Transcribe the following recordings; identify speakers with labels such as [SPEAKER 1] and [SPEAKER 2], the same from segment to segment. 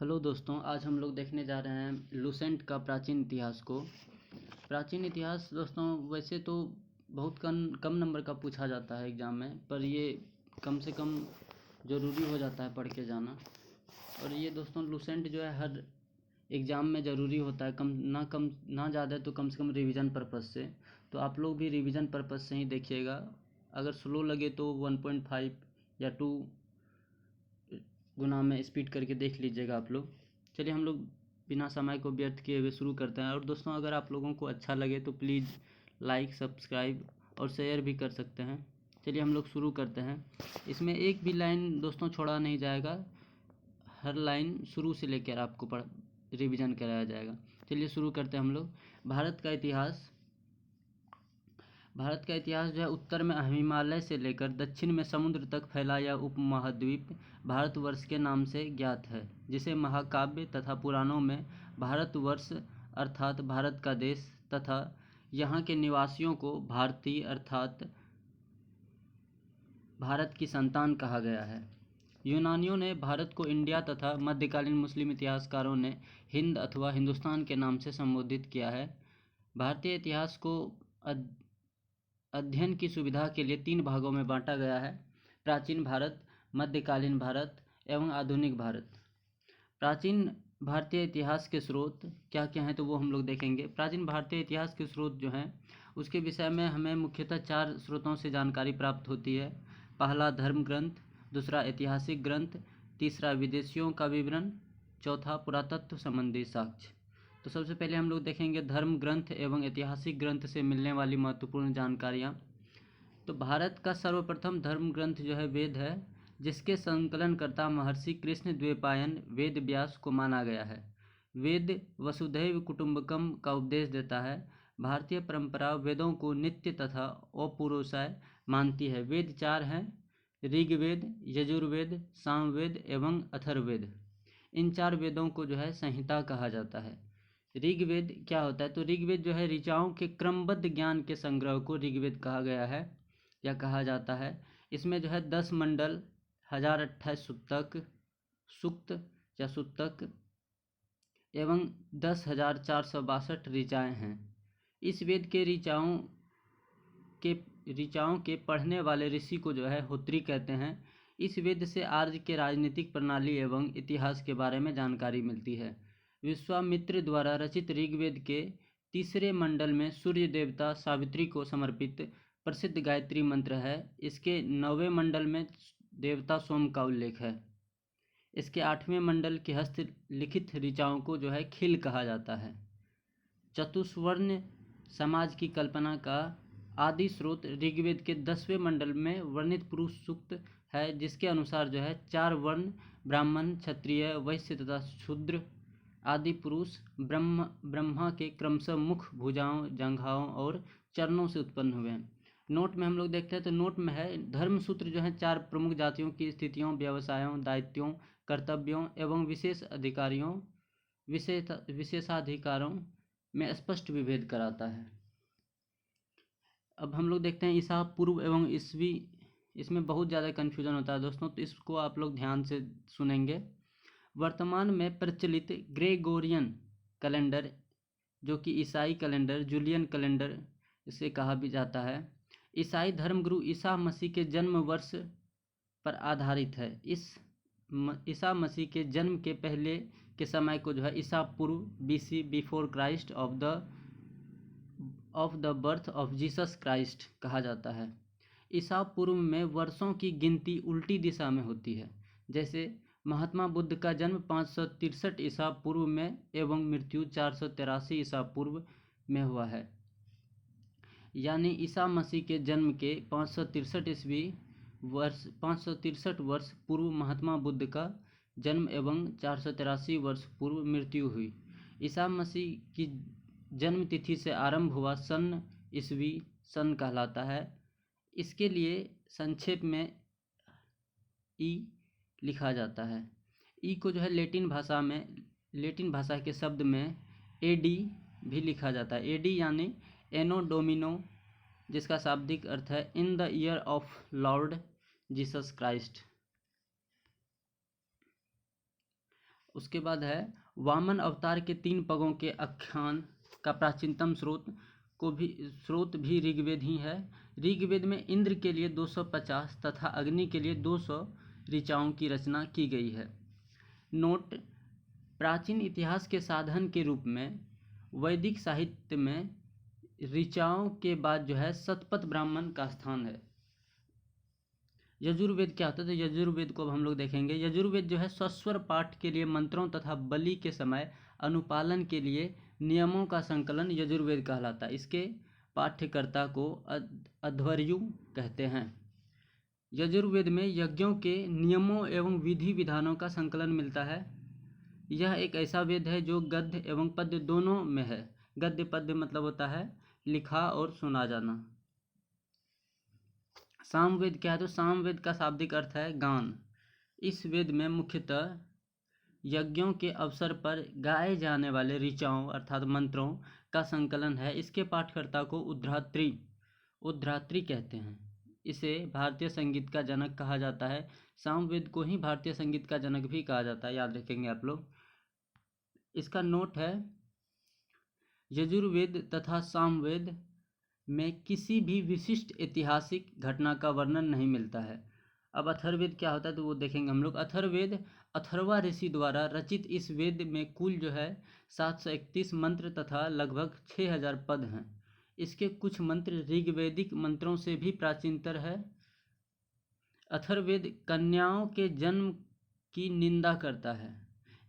[SPEAKER 1] Hello दोस्तों, आज हम लोग देखने जा रहे हैं लूसेंट का प्राचीन इतिहास को। प्राचीन इतिहास दोस्तों वैसे तो बहुत कम नंबर का पूछा जाता है एग्ज़ाम में, पर ये कम से कम ज़रूरी हो जाता है पढ़ के जाना। और ये दोस्तों लूसेंट जो है हर एग्ज़ाम में ज़रूरी होता है, कम ना ज़्यादा तो कम से कम रिवीजन पर्पज़ से। तो आप लोग भी रिवीजन पर्पज़ से ही देखिएगा। अगर स्लो लगे तो 1.5 या 2 गुना में स्पीड करके देख लीजिएगा आप लोग। चलिए हम लोग बिना समय को व्यर्थ किए हुए शुरू करते हैं। और दोस्तों अगर आप लोगों को अच्छा लगे तो प्लीज़ लाइक, सब्सक्राइब और शेयर भी कर सकते हैं। चलिए हम लोग शुरू करते हैं। इसमें एक भी लाइन दोस्तों छोड़ा नहीं जाएगा, हर लाइन शुरू से लेकर आपको रिवीजन कराया जाएगा। चलिए शुरू करते हैं हम लोग। भारत का इतिहास जो है उत्तर में हिमालय से लेकर दक्षिण में समुद्र तक फैला यह उपमहाद्वीप भारतवर्ष के नाम से ज्ञात है, जिसे महाकाव्य तथा पुराणों में भारतवर्ष अर्थात भारत का देश तथा यहाँ के निवासियों को भारतीय अर्थात भारत की संतान कहा गया है। यूनानियों ने भारत को इंडिया तथा मध्यकालीन मुस्लिम इतिहासकारों ने हिंद अथवा हिंदुस्तान के नाम से संबोधित किया है। भारतीय इतिहास को अध्ययन की सुविधा के लिए 3 भागों में बांटा गया है: प्राचीन भारत, मध्यकालीन भारत एवं आधुनिक भारत। प्राचीन भारतीय इतिहास के स्रोत क्या क्या हैं तो वो हम लोग देखेंगे। प्राचीन भारतीय इतिहास के स्रोत जो हैं उसके विषय में हमें मुख्यतः 4 स्रोतों से जानकारी प्राप्त होती है। पहला धर्म ग्रंथ, दूसरा ऐतिहासिक ग्रंथ, तीसरा विदेशियों का विवरण, चौथा पुरातत्व संबंधी साक्ष्य। तो सबसे पहले हम लोग देखेंगे धर्म ग्रंथ एवं ऐतिहासिक ग्रंथ से मिलने वाली महत्वपूर्ण जानकारियाँ। तो भारत का सर्वप्रथम धर्म ग्रंथ जो है वेद है, जिसके संकलनकर्ता महर्षि कृष्ण द्वैपायन वेद व्यास को माना गया है। वेद वसुधैव कुटुंबकम का उपदेश देता है। भारतीय परंपरा वेदों को नित्य तथा अपौरुषेय मानती है। वेद 4 हैं: ऋग्वेद, यजुर्वेद, सामवेद एवं अथर्ववेद। इन 4 वेदों को जो है संहिता कहा जाता है। ऋग्वेद क्या होता है तो ऋग्वेद जो है ऋचाओं के क्रमबद्ध ज्ञान के संग्रह को ऋग्वेद कहा गया है या कहा जाता है। इसमें जो है 10 मंडल, 1028 सूक्त या सूतक एवं 10,462 ऋचाएँ हैं। इस वेद के ऋचाओं के पढ़ने वाले ऋषि को जो है होत्री कहते हैं। इस वेद से आर्य के राजनीतिक प्रणाली एवं इतिहास के बारे में जानकारी मिलती है। विश्वामित्र द्वारा रचित ऋग्वेद के 3रे मंडल में सूर्य देवता सावित्री को समर्पित प्रसिद्ध गायत्री मंत्र है। इसके 9वें मंडल में देवता सोम का उल्लेख है। इसके 8वें मंडल के हस्तलिखित ऋचाओं को जो है खिल कहा जाता है। चतुष्वर्ण समाज की कल्पना का आदि स्रोत ऋग्वेद के 10वें मंडल में वर्णित पुरुष सूक्त है, जिसके अनुसार जो है 4 वर्ण ब्राह्मण, क्षत्रिय, वैश्य तथा शूद्र आदि पुरुष ब्रह्मा के क्रमशः मुख, भुजाओं, जंघाओं और चरणों से उत्पन्न हुए हैं। नोट में हम लोग देखते हैं तो नोट में है धर्म सूत्र जो है 4 प्रमुख जातियों की स्थितियों, व्यवसायों, दायित्वों, कर्तव्यों एवं विशेषाधिकारों में स्पष्ट विभेद कराता है। अब हम लोग देखते हैं ईसा पूर्व एवं ईस्वी। इसमें बहुत ज़्यादा कन्फ्यूजन होता है दोस्तों, तो इसको आप लोग ध्यान से सुनेंगे। वर्तमान में प्रचलित ग्रेगोरियन कैलेंडर, जो कि ईसाई कैलेंडर, जूलियन कैलेंडर इसे कहा भी जाता है, ईसाई धर्मगुरु ईसा मसीह के जन्म वर्ष पर आधारित है। ईसा मसीह के जन्म के पहले के समय को जो है ईसा पूर्व, BC, before Christ, of the birth of Jesus Christ कहा जाता है। ईसा पूर्व में वर्षों की गिनती उल्टी दिशा में होती है। जैसे महात्मा बुद्ध का जन्म 563 ईसा पूर्व में एवं मृत्यु 483 ईसा पूर्व में हुआ है। यानी ईसा मसीह के जन्म के 563 वर्ष पूर्व महात्मा बुद्ध का जन्म एवं 483 वर्ष पूर्व मृत्यु हुई। ईसा मसीह की जन्म तिथि से आरंभ हुआ सन ईसवी सन कहलाता है। इसके लिए संक्षेप में ई लिखा जाता है। ई को जो है लेटिन भाषा के शब्द में एडी भी लिखा जाता है। एडी यानी एनो डोमिनो, जिसका शाब्दिक अर्थ है in the year of Lord Jesus Christ. उसके बाद है वामन अवतार के 3 पगों के आख्यान का प्राचीनतम स्रोत भी ऋग्वेद ही है। ऋग्वेद में इंद्र के लिए 250 तथा अग्नि के लिए 200 ऋचाओं की रचना की गई है। नोट: प्राचीन इतिहास के साधन के रूप में वैदिक साहित्य में ऋचाओं के बाद जो है शतपथ ब्राह्मण का स्थान है। यजुर्वेद क्या होता है? तो यजुर्वेद को अब हम लोग देखेंगे। यजुर्वेद जो है सस्वर पाठ के लिए मंत्रों तथा बलि के समय अनुपालन के लिए नियमों का संकलन यजुर्वेद कहलाता है। इसके पाठ्यकर्ता को अध्वर्यु कहते हैं। यजुर्वेद में यज्ञों के नियमों एवं विधि विधानों का संकलन मिलता है। यह एक ऐसा वेद है जो गद्य एवं पद्य दोनों में है। गद्य पद्य मतलब होता है लिखा और सुना जाना। सामवेद क्या है? तो सामवेद का शाब्दिक अर्थ है गान। इस वेद में मुख्यतः यज्ञों के अवसर पर गाए जाने वाले ऋचाओं अर्थात मंत्रों का संकलन है। इसके पाठकर्ता को उद्धात्री कहते हैं। इसे भारतीय संगीत का जनक कहा जाता है। सामवेद को ही भारतीय संगीत का जनक भी कहा जाता है, याद रखेंगे आप लोग। इसका नोट है यजुर्वेद तथा सामवेद में किसी भी विशिष्ट ऐतिहासिक घटना का वर्णन नहीं मिलता है। अब अथर्ववेद क्या होता है तो वो देखेंगे हम लोग। अथर्ववेद अथर्वा ऋषि द्वारा रचित इस वेद में कुल जो है 731 मंत्र तथा लगभग 6000 पद हैं। इसके कुछ मंत्र ऋग्वैदिक मंत्रों से भी प्राचीनतर है। अथर्ववेद कन्याओं के जन्म की निंदा करता है।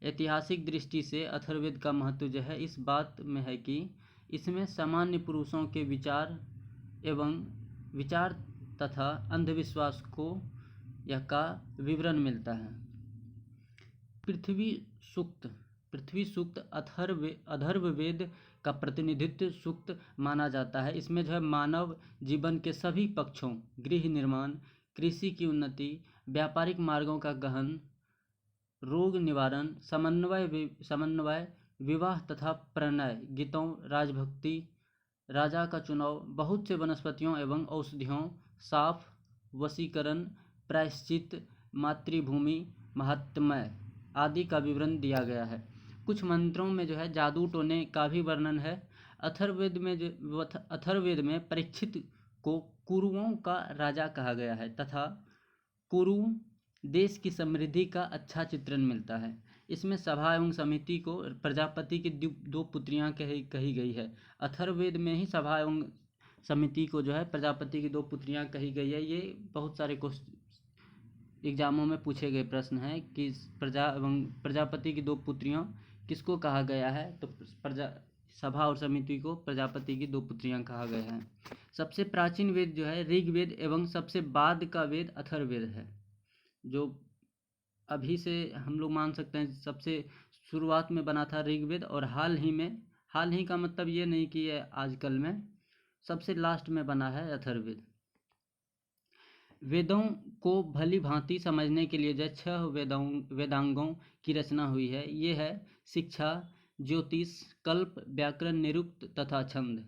[SPEAKER 1] ऐतिहासिक दृष्टि से अथर्ववेद का महत्व जो है इस बात में है कि इसमें सामान्य पुरुषों के विचार तथा अंधविश्वास का विवरण मिलता है। पृथ्वी सूक्त अथर्ववेद का प्रतिनिधित्व सूक्त माना जाता है। इसमें जो है मानव जीवन के सभी पक्षों, गृह निर्माण, कृषि की उन्नति, व्यापारिक मार्गों का गहन, रोग निवारण, समन्वय, विवाह तथा प्रणय, गीतों, राजभक्ति, राजा का चुनाव, बहुत से वनस्पतियों एवं औषधियों, साफ, वशीकरण, प्रायश्चित, मातृभूमि, महात्म्य आदि का विवरण दिया गया है। कुछ मंत्रों में जो है जादू टोने का भी वर्णन है। अथर्ववेद में परीक्षित को कुरुओं का राजा कहा गया है तथा कुरु देश की समृद्धि का अच्छा चित्रण मिलता है। इसमें सभा एवं समिति को प्रजापति की 2 पुत्रियां कही गई है। अथर्ववेद में ही सभा एवं समिति को जो है प्रजापति की 2 पुत्रियां कही गई है। ये बहुत सारे एग्जामों में पूछे गए प्रश्न हैं कि प्रजापति की 2 पुत्रियां किसको कहा गया है? तो सभा और समिति को प्रजापति की 2 पुत्रियां कहा गया है। सबसे प्राचीन वेद जो है ऋग्वेद एवं सबसे बाद का वेद अथर्ववेद है। जो अभी से हम लोग मान सकते हैं सबसे शुरुआत में बना था ऋग्वेद, और हाल ही का मतलब ये नहीं कि ये आजकल में, सबसे लास्ट में बना है अथर्ववेद। वेदों को भली भांति समझने के लिए जो 6 वेदांगों की रचना हुई है। ये है शिक्षा, ज्योतिष, कल्प, व्याकरण, निरुक्त तथा छंद।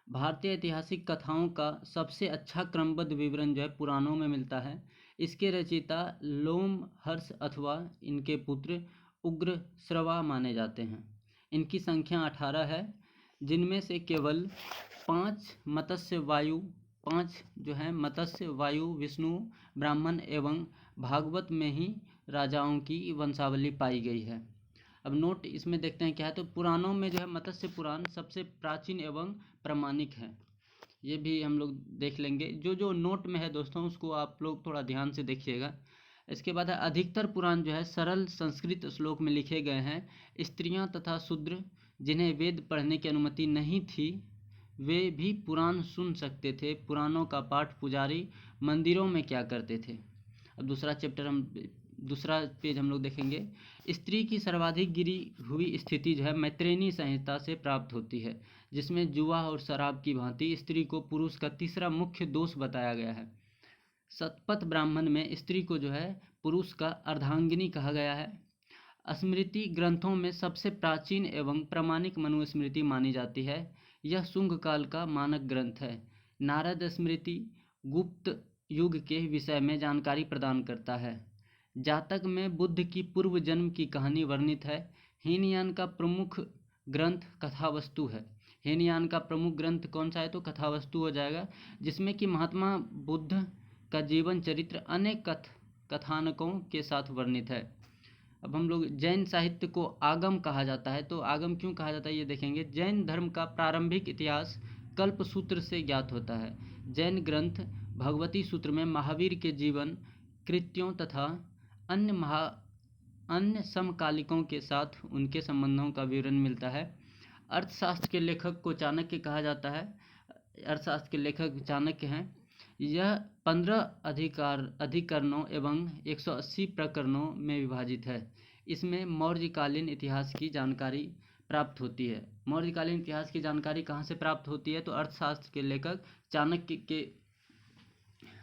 [SPEAKER 1] भारतीय ऐतिहासिक कथाओं का सबसे अच्छा क्रमबद्ध विवरण जो है पुराणों में मिलता है। इसके रचयिता लोमहर्ष अथवा इनके पुत्र उग्रश्रवा माने जाते हैं। इनकी संख्या 18 है, जिनमें से केवल 5 मत्स्य, वायु, विष्णु, ब्राह्मण एवं भागवत में ही राजाओं की वंशावली पाई गई है। अब नोट इसमें देखते हैं क्या है। तो पुराणों में जो है मत्स्य पुराण सबसे प्राचीन एवं प्रामाणिक है। ये भी हम लोग देख लेंगे। जो नोट में है दोस्तों उसको आप लोग थोड़ा ध्यान से देखिएगा। इसके बाद है अधिकतर पुराण जो है सरल संस्कृत श्लोक में लिखे गए हैं। स्त्रियां तथा शूद्र जिन्हें वेद पढ़ने की अनुमति नहीं थी वे भी पुराण सुन सकते थे। पुराणों का पाठ पुजारी मंदिरों में क्या करते थे। अब दूसरा पेज हम लोग देखेंगे। स्त्री की सर्वाधिक गिरी हुई स्थिति जो है मैत्रेयी संहिता से प्राप्त होती है, जिसमें जुआ और शराब की भांति स्त्री को पुरुष का तीसरा मुख्य दोष बताया गया है। शतपथ ब्राह्मण में स्त्री को जो है पुरुष का अर्धांगिनी कहा गया है। स्मृति ग्रंथों में सबसे प्राचीन एवं प्रामाणिक मनुस्मृति मानी जाती है। यह शुंग काल का मानक ग्रंथ है। नारद स्मृति गुप्त युग के विषय में जानकारी प्रदान करता है। जातक में बुद्ध की पूर्व जन्म की कहानी वर्णित है। हीनयान का प्रमुख ग्रंथ कथावस्तु है। हीनयान का प्रमुख ग्रंथ कौन सा है? तो कथावस्तु हो जाएगा, जिसमें कि महात्मा बुद्ध का जीवन चरित्र अनेक कथानकों के साथ वर्णित है। अब हम लोग जैन साहित्य को आगम कहा जाता है, तो आगम क्यों कहा जाता है ये देखेंगे। जैन धर्म का प्रारंभिक इतिहास कल्पसूत्र से ज्ञात होता है। जैन ग्रंथ भगवती सूत्र में महावीर के जीवन कृत्यों तथा अन्य समकालिकों के साथ उनके संबंधों का विवरण मिलता है। अर्थशास्त्र के लेखक को चाणक्य कहा जाता है। अर्थशास्त्र के लेखक चाणक्य हैं। यह 15 अधिकरणों एवं 180 प्रकरणों में विभाजित है। इसमें मौर्यकालीन इतिहास की जानकारी प्राप्त होती है। मौर्यकालीन इतिहास की जानकारी कहाँ से प्राप्त होती है? तो अर्थशास्त्र के लेखक चाणक्य के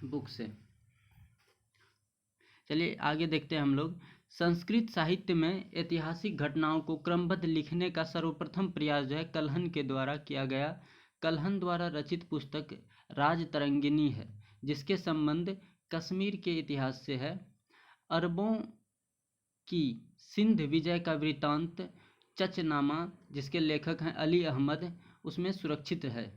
[SPEAKER 1] बुक से। चलिए आगे देखते हैं हम लोग। संस्कृत साहित्य में ऐतिहासिक घटनाओं को क्रमबद्ध लिखने का सर्वप्रथम प्रयास जो है कल्हण के द्वारा किया गया। कल्हण द्वारा रचित पुस्तक राजतरंगिणी है, जिसके संबंध कश्मीर के इतिहास से है। अरबों की सिंध विजय का वृत्तांत चचनामा, जिसके लेखक हैं अली अहमद, उसमें सुरक्षित है।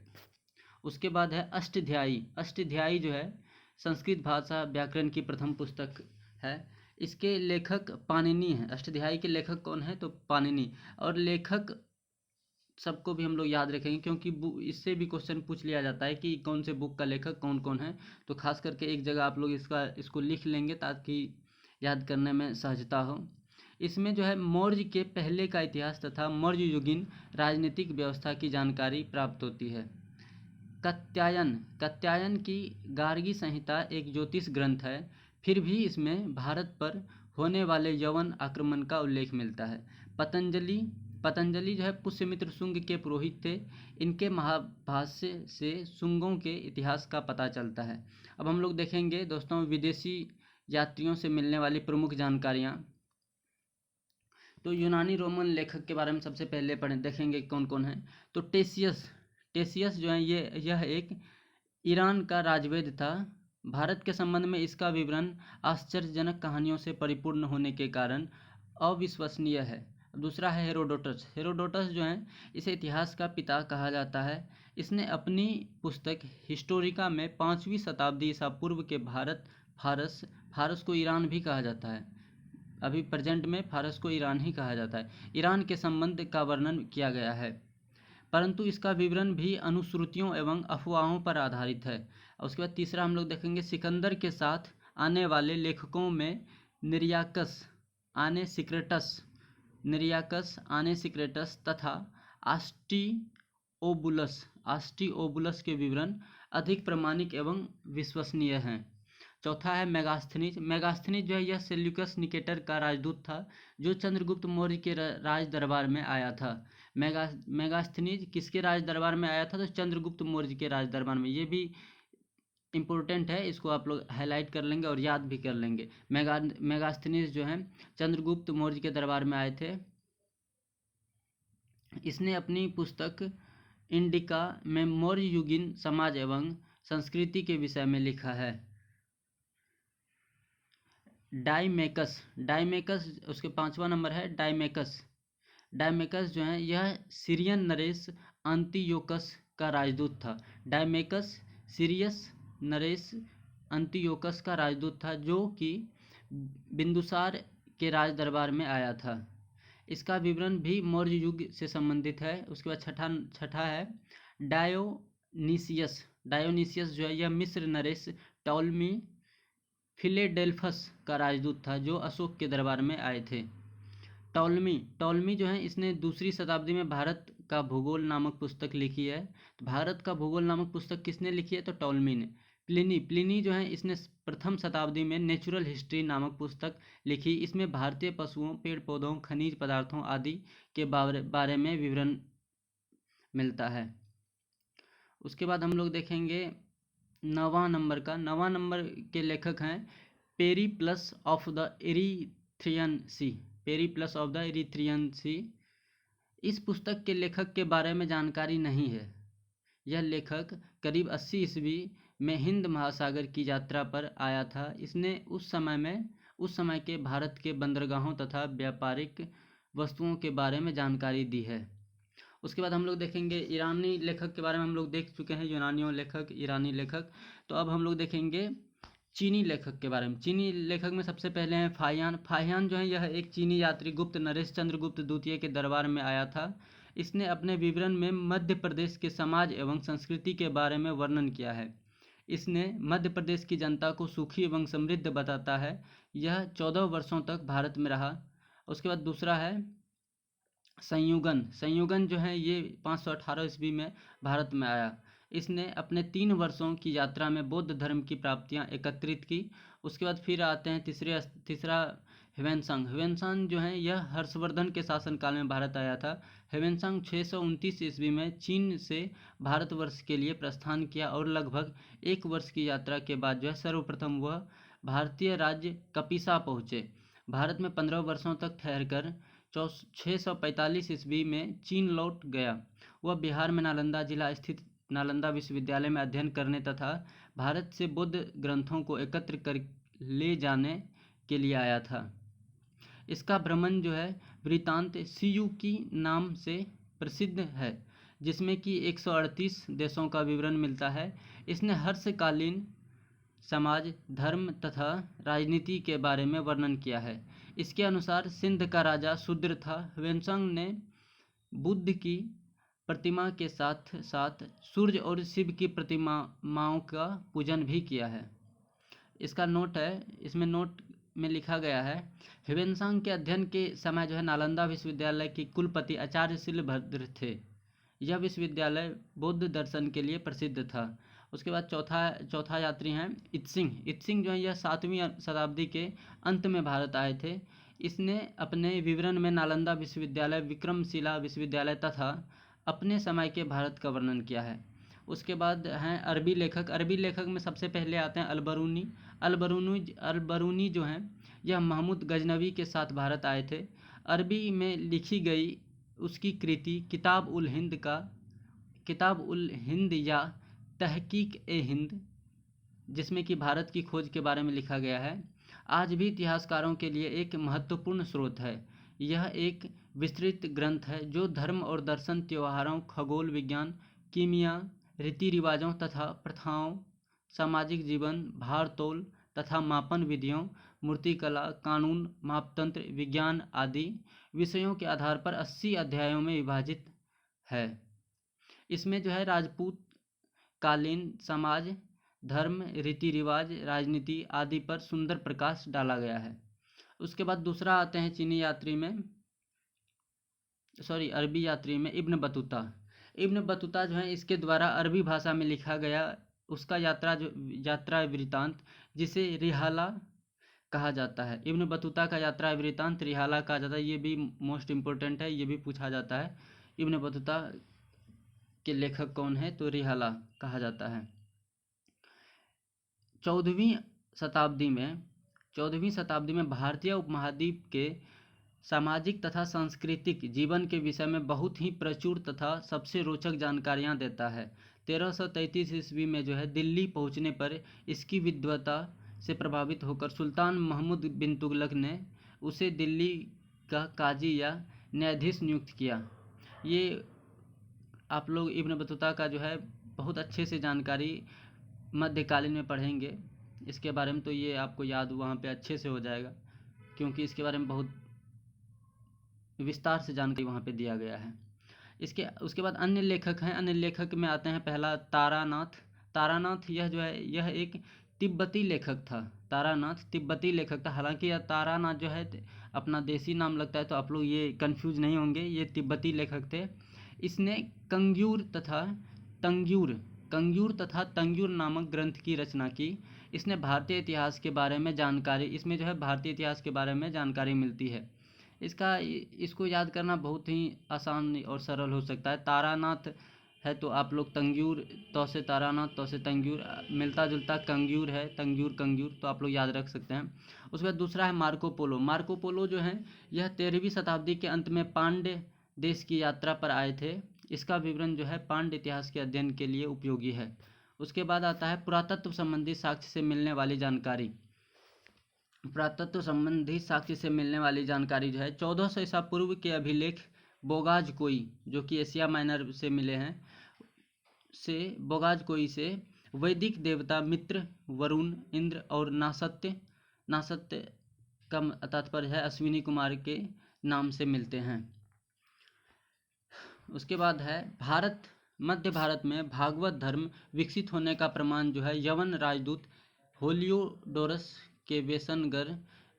[SPEAKER 1] उसके बाद है अष्टध्यायी। अष्टध्यायी जो है संस्कृत भाषा व्याकरण की प्रथम पुस्तक है। इसके लेखक पाणिनि हैं। अष्टध्यायी के लेखक कौन है? तो पाणिनि। और लेखक सबको भी हम लोग याद रखेंगे, क्योंकि इससे भी क्वेश्चन पूछ लिया जाता है कि कौन से बुक का लेखक कौन कौन है। तो खास करके एक जगह आप लोग इसको लिख लेंगे ताकि याद करने में सहजता हो। इसमें जो है मौर्य के पहले का इतिहास तथा मौर्य युगीन राजनीतिक व्यवस्था की जानकारी प्राप्त होती है। कात्यायन की गार्गी संहिता एक ज्योतिष ग्रंथ है, फिर भी इसमें भारत पर होने वाले यवन आक्रमण का उल्लेख मिलता है। पतंजलि जो है पुष्यमित्र शुंग के पुरोहित थे। इनके महाभाष्य से शुंगों के इतिहास का पता चलता है। अब हम लोग देखेंगे दोस्तों विदेशी यात्रियों से मिलने वाली प्रमुख जानकारियाँ। तो यूनानी रोमन लेखक के बारे में सबसे पहले देखेंगे कौन कौन है। तो टेसियस जो है यह एक ईरान का राजवेद था। भारत के संबंध में इसका विवरण आश्चर्यजनक कहानियों से परिपूर्ण होने के कारण अविश्वसनीय है। दूसरा है हेरोडोटस जो है इसे इतिहास का पिता कहा जाता है। इसने अपनी पुस्तक हिस्टोरिका में 5वीं शताब्दी ईसा पूर्व के फारस को ईरान भी कहा जाता है। अभी प्रेजेंट में फारस को ईरान ही कहा जाता है। ईरान के संबंध का वर्णन किया गया है, परंतु इसका विवरण भी अनुश्रुतियों एवं अफवाहों पर आधारित है। उसके बाद तीसरा हम लोग देखेंगे सिकंदर के साथ आने वाले लेखकों में निरियाकस आने सिक्रेटस तथा आस्टिओबुलस के विवरण अधिक प्रामाणिक एवं विश्वसनीय हैं। चौथा है मेगास्थनीज जो है यह सेल्यूकस निकेटर का राजदूत था, जो चंद्रगुप्त मौर्य के राज दरबार में आया था। मेगास्थनीज किसके राज दरबार में आया था? तो चंद्रगुप्त मौर्य के राज दरबार में। ये भी इम्पोर्टेंट है, इसको आप लोग हाईलाइट कर लेंगे और याद भी कर लेंगे। मेगास्थनीज जो है चंद्रगुप्त मौर्य के दरबार में आए थे। इसने अपनी पुस्तक इंडिका में मौर्य युगीन समाज एवं संस्कृति के विषय में लिखा है। डाइमेकस उसके 5वां नंबर है। डाइमेकस जो है यह सीरियन नरेश अंतियोकस का राजदूत था। डाइमेकस सीरियस नरेश अंतियोकस का राजदूत था, जो कि बिंदुसार के राज दरबार में आया था। इसका विवरण भी मौर्य युग से संबंधित है। उसके बाद छठा है डायोनिसियस जो है यह मिस्र नरेश टॉलमी फिलेडेल्फस का राजदूत था, जो अशोक के दरबार में आए थे। टॉलमी जो है इसने 2री शताब्दी में भारत का भूगोल नामक पुस्तक लिखी है। तो भारत का भूगोल नामक पुस्तक किसने लिखी है? तो टॉलमी ने। प्लिनी जो है इसने 1म शताब्दी में नेचुरल हिस्ट्री नामक पुस्तक लिखी। इसमें भारतीय पशुओं, पेड़ पौधों, खनिज पदार्थों आदि के बारे में विवरण मिलता है। उसके बाद हम लोग देखेंगे 9वां नंबर के लेखक हैं पेरिप्लस ऑफ द इरीथ्रियन सी। इस पुस्तक के लेखक के बारे में जानकारी नहीं है। यह लेखक करीब 80 ईस्वी में हिंद महासागर की यात्रा पर आया था। इसने उस समय में उस समय के भारत के बंदरगाहों तथा व्यापारिक वस्तुओं के बारे में जानकारी दी है। उसके बाद हम लोग देखेंगे ईरानी लेखक के बारे में। हम लोग देख चुके हैं यूनानियों लेखक, ईरानी लेखक। तो अब हम लोग देखेंगे चीनी लेखक के बारे में। चीनी लेखक में सबसे पहले हैं फाहियान। फाहियान जो है यह एक चीनी यात्री गुप्त नरेश चंद्र गुप्त द्वितीय के दरबार में आया था। इसने अपने विवरण में मध्य प्रदेश के समाज एवं संस्कृति के बारे में वर्णन किया है। इसने मध्य प्रदेश की जनता को सुखी एवं समृद्ध बताता है। यह 14 वर्षों तक भारत में रहा। उसके बाद दूसरा है संयुगन। संयुगन जो है ये 518 ईस्वी में भारत में आया। इसने अपने 3 वर्षों की यात्रा में बौद्ध धर्म की प्राप्तियां एकत्रित की। उसके बाद फिर आते हैं तीसरा ह्वेनसांग। ह्वेनसांग जो है यह हर्षवर्धन के शासनकाल में भारत आया था। ह्वेनसांग 629 ईस्वी में चीन से भारतवर्ष के लिए प्रस्थान किया और लगभग 1 वर्ष की यात्रा के बाद जो है सर्वप्रथम वह भारतीय राज्य कपिसा पहुँचे। भारत में 15 वर्षों तक ठहरकर 645 ईस्वी में चीन लौट गया। वह बिहार में नालंदा जिला स्थित नालंदा विश्वविद्यालय में अध्ययन करने तथा भारत से बौद्ध ग्रंथों को एकत्र कर ले जाने के लिए आया था। इसका भ्रमण जो है वृत्तांत सियुकी नाम से प्रसिद्ध है, जिसमें कि 138 देशों का विवरण मिलता है। इसने हर्षकालीन समाज, धर्म तथा राजनीति के बारे में वर्णन किया है। इसके अनुसार सिंध का राजा शूद्र था। ह्वेनसांग ने बुद्ध की प्रतिमा के साथ साथ सूर्य और शिव की प्रतिमाओं का पूजन भी किया है। इसका नोट है, इसमें नोट में लिखा गया है ह्वेनसांग के अध्ययन के समय जो है नालंदा विश्वविद्यालय के कुलपति आचार्य शिलभद्र थे। यह विश्वविद्यालय बौद्ध दर्शन के लिए प्रसिद्ध था। उसके बाद चौथा यात्री हैं इत्सिंग। इत्सिंग जो है यह 7वीं शताब्दी के अंत में भारत आए थे। इसने अपने विवरण में नालंदा विश्वविद्यालय, विक्रमशिला विश्वविद्यालय तथा अपने समय के भारत का वर्णन किया है। उसके बाद हैं अरबी लेखक। अरबी लेखक में सबसे पहले आते हैं अलबरूनी। अलबरूनी जो हैं यह महमूद गजनवी के साथ भारत आए थे। अरबी में लिखी गई उसकी कृति किताब उल हिंद या तहकीक ए हिंद, जिसमें कि भारत की खोज के बारे में लिखा गया है, आज भी इतिहासकारों के लिए एक महत्वपूर्ण स्रोत है। यह एक विस्तृत ग्रंथ है जो धर्म और दर्शन, त्योहारों, खगोल विज्ञान, कीमिया, रीति रिवाजों तथा प्रथाओं, सामाजिक जीवन, भारतोल तथा मापन विधियों, मूर्तिकला, कानून, मापतंत्र, विज्ञान आदि विषयों के आधार पर 80 अध्यायों में विभाजित है। इसमें जो है राजपूत कालीन समाज, धर्म, रीति रिवाज, राजनीति आदि पर सुंदर प्रकाश डाला गया है। उसके बाद दूसरा आते हैं अरबी यात्री में इब्न बतूता। इब्न बतूता जो है इसके द्वारा अरबी भाषा में लिखा गया उसका यात्रा वृत्तांत, जिसे रिहाला कहा जाता है। इब्न बतूता का यात्रा वृत्तांत रिहाला कहा जाता है। ये भी मोस्ट इम्पोर्टेंट है, ये भी पूछा जाता है। इब्न बतूता के लेखक कौन है, तो रिहाला कहा जाता है। 14वीं शताब्दी में भारतीय उपमहाद्वीप के सामाजिक तथा सांस्कृतिक जीवन के विषय में बहुत ही प्रचुर तथा सबसे रोचक जानकारियां देता है। 1333 ईस्वी में जो है दिल्ली पहुंचने पर इसकी विद्वता से प्रभावित होकर सुल्तान महमूद बिन तुगलक ने उसे दिल्ली का काजी या न्यायाधीश नियुक्त किया। ये आप लोग इब्न बतूता का जो है बहुत अच्छे से जानकारी मध्यकालीन में पढ़ेंगे इसके बारे में, तो ये आपको याद वहाँ पे अच्छे से हो जाएगा, क्योंकि इसके बारे में बहुत विस्तार से जानकारी वहाँ पे दिया गया है। उसके बाद अन्य लेखक हैं। अन्य लेखक में आते हैं पहला तारानाथ। तारानाथ यह एक तिब्बती लेखक था। तारानाथ तिब्बती लेखक था। हालांकि यह तारानाथ जो है अपना देसी नाम लगता है, तो आप लोग ये कंफ्यूज नहीं होंगे, ये तिब्बती लेखक थे। इसने कंग्यूर तथा तंग्यूर नामक ग्रंथ की रचना की। इसने भारतीय इतिहास के बारे में जानकारी, इसमें जो है भारतीय इतिहास के बारे में जानकारी मिलती है। इसको याद करना बहुत ही आसान और सरल हो सकता है। तारानाथ है तो आप लोग तंग्यूर, तो से तारानाथ, तो से तंग्यूर, मिलता जुलता कंग्यूर है, कंग्यूर, तो आप लोग याद रख सकते हैं। उसके बाद दूसरा है मार्को पोलो। मार्को पोलो जो है यह 13वीं शताब्दी के अंत में पांड्य देश की यात्रा पर आए थे। इसका विवरण जो है पांड्य इतिहास के अध्ययन के लिए उपयोगी है। उसके बाद आता है पुरातत्व संबंधी साक्ष्य से मिलने वाली जानकारी। पुरातत्व संबंधी साक्ष्य से मिलने वाली जानकारी जो है 1400 ईसा पूर्व के अभिलेख बोगाज कोई, जो कि एशिया माइनर से मिले हैं, से बोगाज कोई से वैदिक देवता मित्र, वरुण, इंद्र और नासत्य का तात्पर्य है अश्विनी कुमार के नाम से मिलते हैं। उसके बाद है मध्य भारत में भागवत धर्म विकसित होने का प्रमाण जो है यवन राजदूत होलियोडोरस के वेशनगर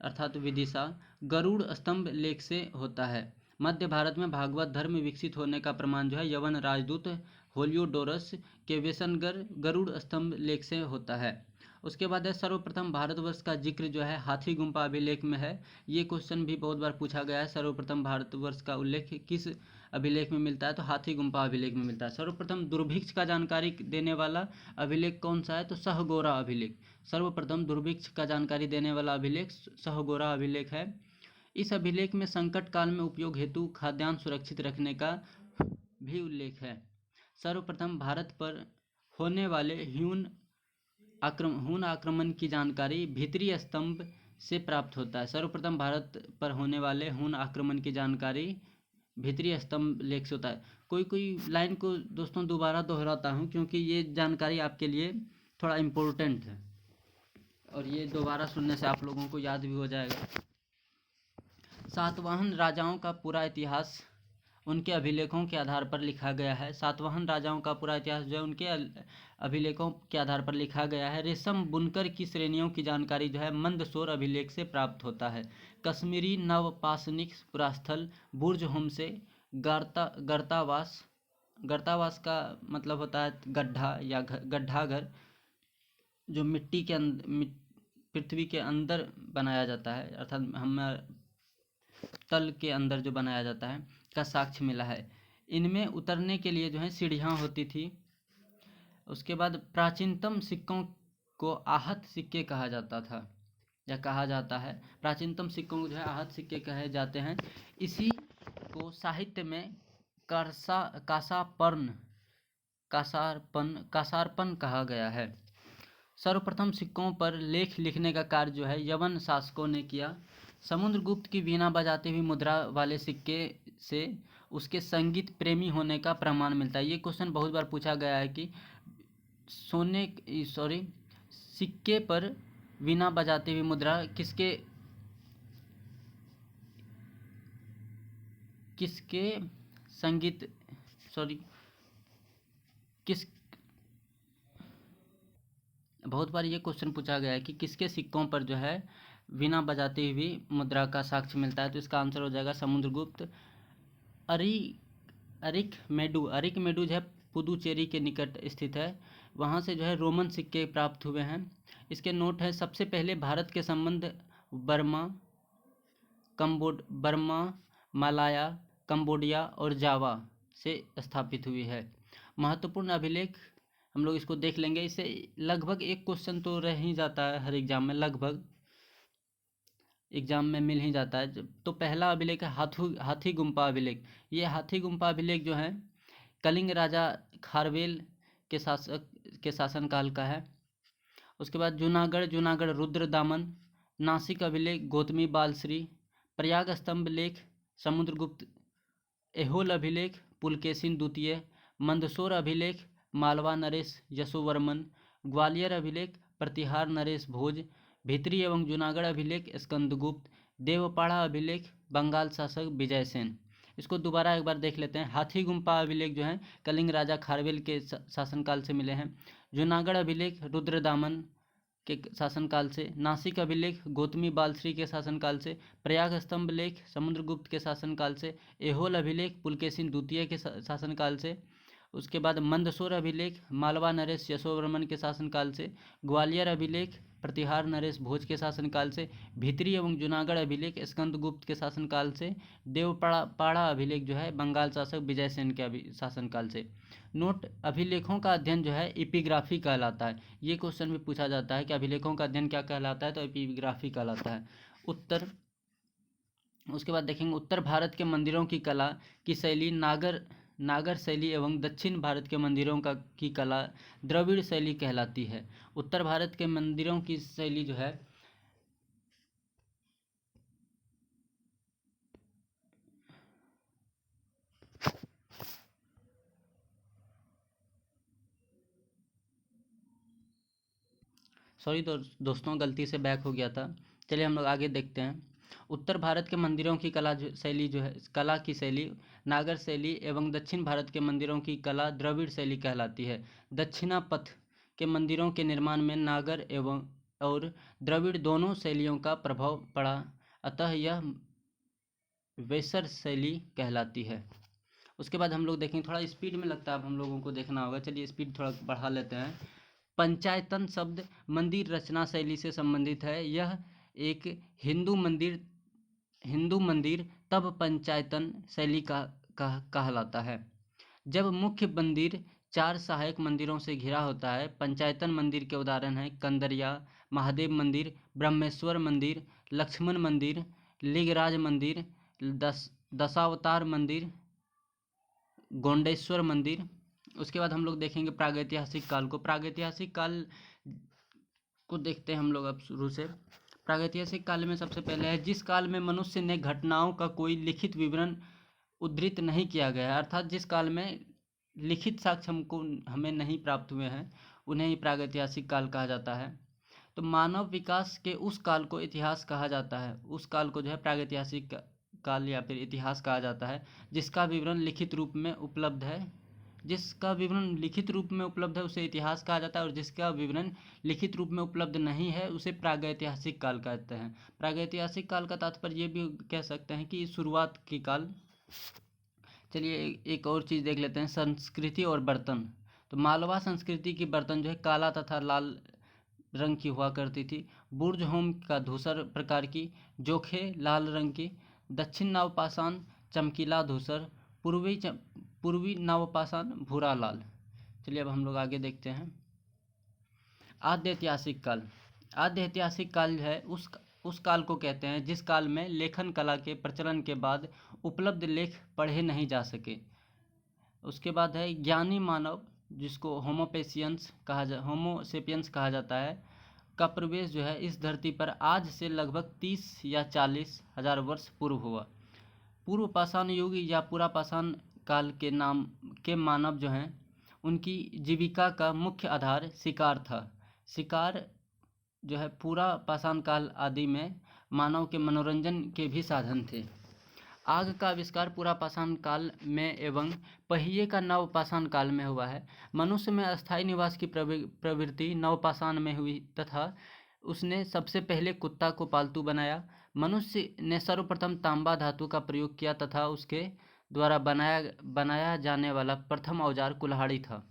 [SPEAKER 1] अर्थात विदिशा गरुड़ स्तंभ लेख से होता है। मध्य भारत में भागवत धर्म विकसित होने का प्रमाण जो है यवन राजदूत होलियोडोरस के वेशनगर गरुड़ स्तंभ लेख से होता है। उसके बाद है सर्वप्रथम भारतवर्ष का जिक्र जो है हाथी गुम्फा अभिलेख में है। ये क्वेश्चन भी बहुत बार पूछा गया है, सर्वप्रथम भारतवर्ष का उल्लेख किस अभिलेख में मिलता है, तो हाथी गुम्फा अभिलेख में मिलता है। सर्वप्रथम दुर्भिक्ष का जानकारी देने वाला अभिलेख कौन सा है, तो सहगोरा अभिलेख। सर्वप्रथम दुर्भिक्ष का जानकारी देने वाला अभिलेख सहगोरा अभिलेख है। इस अभिलेख में संकट काल में उपयोग हेतु खाद्यान्न सुरक्षित रखने का भी उल्लेख है। सर्वप्रथम भारत पर होने वाले हून आक्रमण की जानकारी भीतरी स्तंभ से प्राप्त होता है। सर्वप्रथम भारत पर होने वाले हून आक्रमण की जानकारी भीतरी स्तंभ लेख से होता है। कोई लाइन को दोस्तों दोबारा दोहराता हूँ क्योंकि ये जानकारी आपके लिए थोड़ा इम्पोर्टेंट है और ये दोबारा सुनने से आप लोगों को याद भी हो जाएगा। सातवाहन राजाओं का पूरा इतिहास उनके अभिलेखों के आधार पर लिखा गया है। सातवाहन राजाओं का पूरा इतिहास जो है उनके अभिलेखों के आधार पर लिखा गया है। रेशम बुनकर की श्रेणियों की जानकारी जो है मंदसौर अभिलेख से प्राप्त होता है। कश्मीरी नवपाषाणिक पुरास्थल बुर्ज होम से गर्तावास का मतलब होता है गड्ढा या गड्ढा घर, जो मिट्टी के पृथ्वी के अंदर बनाया जाता है, अर्थात हम तल के अंदर जो बनाया जाता है का साक्ष्य मिला है। इनमें उतरने के लिए जो है सीढ़ियाँ होती थी। उसके बाद प्राचीनतम सिक्कों को आहत सिक्के कहा जाता था या कहा जाता है। प्राचीनतम सिक्कों को जो है आहत सिक्के कहे जाते हैं। इसी को साहित्य में कासारपन कहा गया है। सर्वप्रथम सिक्कों पर लेख लिखने का कार्य जो है यवन शासकों ने किया। समुद्रगुप्त की वीणा बजाती हुई मुद्रा वाले सिक्के से उसके संगीत प्रेमी होने का प्रमाण मिलता है। ये क्वेश्चन बहुत बार पूछा गया है कि सिक्के पर वीणा बजाती हुई मुद्रा बहुत बार ये क्वेश्चन पूछा गया है कि किसके सिक्कों पर जो है वीणा बजाती हुई मुद्रा का साक्ष्य मिलता है, तो इसका आंसर हो जाएगा समुद्रगुप्त। अरिक मेडू जो है पुदुचेरी के निकट स्थित है, वहाँ से जो है रोमन सिक्के प्राप्त हुए हैं। इसके नोट है सबसे पहले भारत के संबंध बर्मा, मलाया, कंबोडिया और जावा से स्थापित हुई है। महत्वपूर्ण अभिलेख हम लोग इसको देख लेंगे। इससे लगभग एक क्वेश्चन तो रह ही जाता है हर एग्जाम में, लगभग एग्जाम में मिल ही जाता है। तो पहला अभिलेख है हाथी गुम्फा अभिलेख। ये हाथी गुम्फा अभिलेख जो है कलिंग राजा खारवेल के शासनकाल का है। उसके बाद जूनागढ़ रुद्र दामन, नासिक अभिलेख गौतमी बालश्री, प्रयाग स्तंभ लेख समुद्रगुप्त, एहोल अभिलेख पुलकेशिन द्वितीय, मंदसौर अभिलेख मालवा नरेश यशोवर्मन, ग्वालियर अभिलेख प्रतिहार नरेश भोज, भीतरी एवं जूनागढ़ अभिलेख स्कंदगुप्त, देवपाड़ा अभिलेख बंगाल शासक विजयसेन। इसको दोबारा एक बार देख लेते हैं। हाथी गुम्फा अभिलेख जो है कलिंग राजा खारवेल के शासनकाल से मिले हैं। जूनागढ़ अभिलेख रुद्रदामन के शासनकाल से, नासिक अभिलेख गौतमी बालश्री के शासनकाल से, प्रयाग स्तंभ लेख समुद्रगुप्त के शासनकाल से, एहोल अभिलेख पुलकेशिन द्वितीय के शासनकाल से। उसके बाद मंदसौर अभिलेख मालवा नरेश यशोवर्मन के शासनकाल से, ग्वालियर अभिलेख प्रतिहार नरेश भोज के शासनकाल से, भीतरी एवं जूनागढ़ अभिलेख स्कंदगुप्त के शासनकाल से, देवपाड़ा अभिलेख जो है बंगाल शासक विजयसेन के शासनकाल से। नोट, अभिलेखों का अध्ययन जो है एपिग्राफी कहलाता है। ये क्वेश्चन भी पूछा जाता है कि अभिलेखों का अध्ययन क्या कहलाता है, तो एपिग्राफी कहलाता है। उसके बाद देखेंगे उत्तर भारत के मंदिरों की कला की शैली नागर शैली एवं दक्षिण भारत के मंदिरों की कला द्रविड़ शैली कहलाती है। उत्तर भारत के मंदिरों की शैली जो है सॉरी दोस्तों, गलती से बैक हो गया था। चलिए हम लोग आगे देखते हैं। उत्तर भारत के मंदिरों की शैली जो है, कला की शैली नागर शैली एवं दक्षिण भारत के मंदिरों की कला द्रविड़ शैली कहलाती है। दक्षिणापथ के मंदिरों के निर्माण में नागर एवं और द्रविड़ दोनों शैलियों का प्रभाव पड़ा, अतः यह वेसर शैली कहलाती है। उसके बाद हम लोग देखेंगे, थोड़ा स्पीड में लगता है, अब हम लोगों को देखना होगा। चलिए स्पीड थोड़ा बढ़ा लेते हैं। पंचायतन शब्द मंदिर रचना शैली से संबंधित है। यह एक हिंदू मंदिर तब पंचायतन शैली का कहलाता है जब मुख्य मंदिर 4 सहायक मंदिरों से घिरा होता है। पंचायतन मंदिर के उदाहरण हैं कंदरिया महादेव मंदिर, ब्रह्मेश्वर मंदिर, लक्ष्मण मंदिर, लिंगराज मंदिर, दशावतार मंदिर, गोंडेश्वर मंदिर। उसके बाद हम लोग देखेंगे प्रागैतिहासिक काल को। प्रागैतिहासिक काल को देखते हैं हम लोग अब शुरू से। प्रागैतिहासिक काल में सबसे पहले है जिस काल में मनुष्य ने घटनाओं का कोई लिखित विवरण उद्धृत नहीं किया गया है, अर्थात जिस काल में लिखित साक्ष्य हमें नहीं प्राप्त हुए हैं, उन्हें ही प्रागैतिहासिक काल कहा जाता है। तो मानव विकास के उस काल को इतिहास कहा जाता है। उस काल को जो है प्रागैतिहासिक काल या फिर इतिहास कहा जाता है, जिसका विवरण लिखित रूप में उपलब्ध है। जिसका विवरण लिखित रूप में उपलब्ध है उसे इतिहास कहा जाता है, और जिसका विवरण लिखित रूप में उपलब्ध नहीं है उसे प्रागैतिहासिक काल कहते हैं। प्रागैतिहासिक काल का तात्पर्य ये भी कह सकते हैं कि शुरुआत की काल। चलिए एक और चीज़ देख लेते हैं, संस्कृति और बर्तन। तो मालवा संस्कृति की बर्तन जो है काला तथा लाल रंग की हुआ करती थी। बुर्ज होम का धूसर प्रकार की, जोखे लाल रंग की, दक्षिण नवपाषाण चमकीला धूसर, पूर्वी नवपाषाण भूरा लाल। चलिए अब हम लोग आगे देखते हैं। आद्य ऐतिहासिक काल। आद्य ऐतिहासिक काल है उस काल को कहते हैं जिस काल में लेखन कला के प्रचलन के बाद उपलब्ध लेख पढ़े नहीं जा सके। उसके बाद है ज्ञानी मानव, जिसको होमोसेपियंस कहा जाता है, का प्रवेश जो है इस धरती पर आज से लगभग 30 या 40 हजार वर्ष पूर्व हुआ। पूर्व पाषाण युग या पूरा पाषाण काल के मानव जो हैं उनकी जीविका का मुख्य आधार शिकार था। शिकार जो है पूरा पाषाण काल आदि में मानव के मनोरंजन के भी साधन थे। आग का आविष्कार पूरा पाषाण काल में एवं पहिए का नवपाषाण काल में हुआ है। मनुष्य में अस्थायी निवास की प्रवृत्ति नवपाषाण में हुई तथा उसने सबसे पहले कुत्ता को पालतू बनाया। मनुष्य ने सर्वप्रथम तांबा धातु का प्रयोग किया तथा उसके द्वारा बनाया जाने वाला प्रथम औजार कुल्हाड़ी था।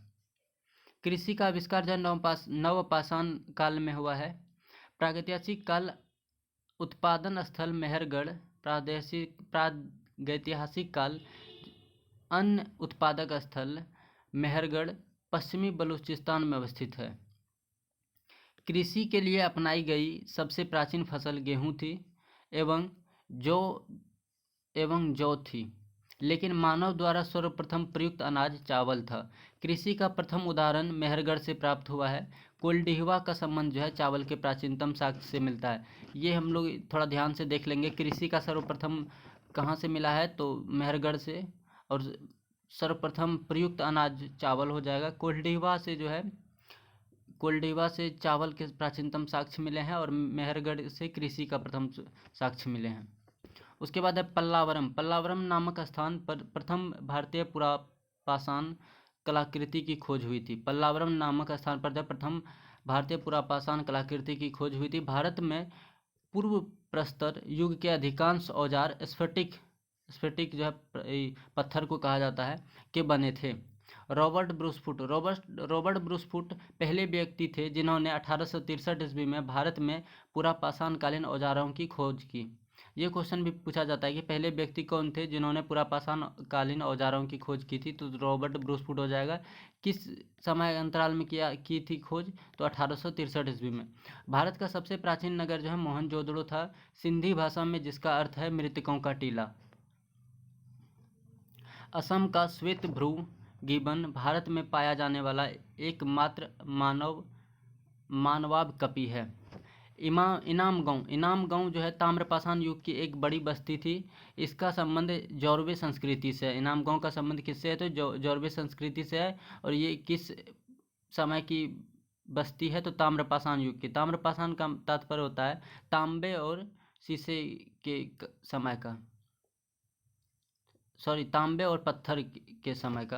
[SPEAKER 1] कृषि का आविष्कार जो नवपाषाण काल में हुआ है। प्रागैतिहासिक काल उत्पादन स्थल मेहरगढ़। प्रागैतिहासिक काल अन्न उत्पादक स्थल मेहरगढ़ पश्चिमी बलूचिस्तान में अवस्थित है। कृषि के लिए अपनाई गई सबसे प्राचीन फसल गेहूं थी एवं जौ थी, लेकिन मानव द्वारा सर्वप्रथम प्रयुक्त अनाज चावल था। कृषि का प्रथम उदाहरण मेहरगढ़ से प्राप्त हुआ है। कोल्डिहवा का संबंध जो है चावल के प्राचीनतम साक्ष्य से मिलता है। ये हम लोग थोड़ा ध्यान से देख लेंगे। कृषि का सर्वप्रथम कहाँ से मिला है, तो मेहरगढ़ से, और सर्वप्रथम प्रयुक्त अनाज चावल हो जाएगा। कोल्डिहवा से चावल के प्राचीनतम साक्ष्य मिले हैं और मेहरगढ़ से कृषि का प्रथम साक्ष्य मिले हैं। उसके बाद है पल्लावरम। पल्लावरम नामक स्थान पर प्रथम भारतीय पुरापाषाण कलाकृति की खोज हुई थी। पल्लावरम नामक स्थान पर जब प्रथम भारतीय पुरापाषाण कलाकृति की खोज हुई थी। भारत में पूर्व प्रस्तर युग के अधिकांश औजार स्फटिक जो है पत्थर को कहा जाता है के बने थे। रॉबर्ट ब्रूसफुट पहले व्यक्ति थे जिन्होंने 1863 ईस्वी में भारत में पुरापाषाण कालीन औजारों की खोज की। ये क्वेश्चन भी पूछा जाता है कि पहले व्यक्ति कौन थे जिन्होंने पुरापाषाण कालीन औजारों की खोज की थी, तो रॉबर्ट ब्रूसफुट हो जाएगा। किस समय अंतराल में की थी खोज, तो 1863 ईस्वी में। भारत का सबसे प्राचीन नगर जो है मोहनजोदड़ो था, सिंधी भाषा में, जिसका अर्थ है मृतकों का टीला। असम का श्वेत भ्रू गिबन भारत में पाया जाने वाला एकमात्र मानवाब कपि है। इनाम गांव जो है ताम्रपाषाण युग की एक बड़ी बस्ती थी। इसका संबंध जौरवे संस्कृति से है। इनाम गांव का संबंध किससे है, तो जौरवे संस्कृति से है। और ये किस समय की बसती है तो ताम्रपाषाण युग की। ताम्रपाषाण का तात्पर्य होता है तांबे और शीशे के समय का, तांबे और पत्थर के समय का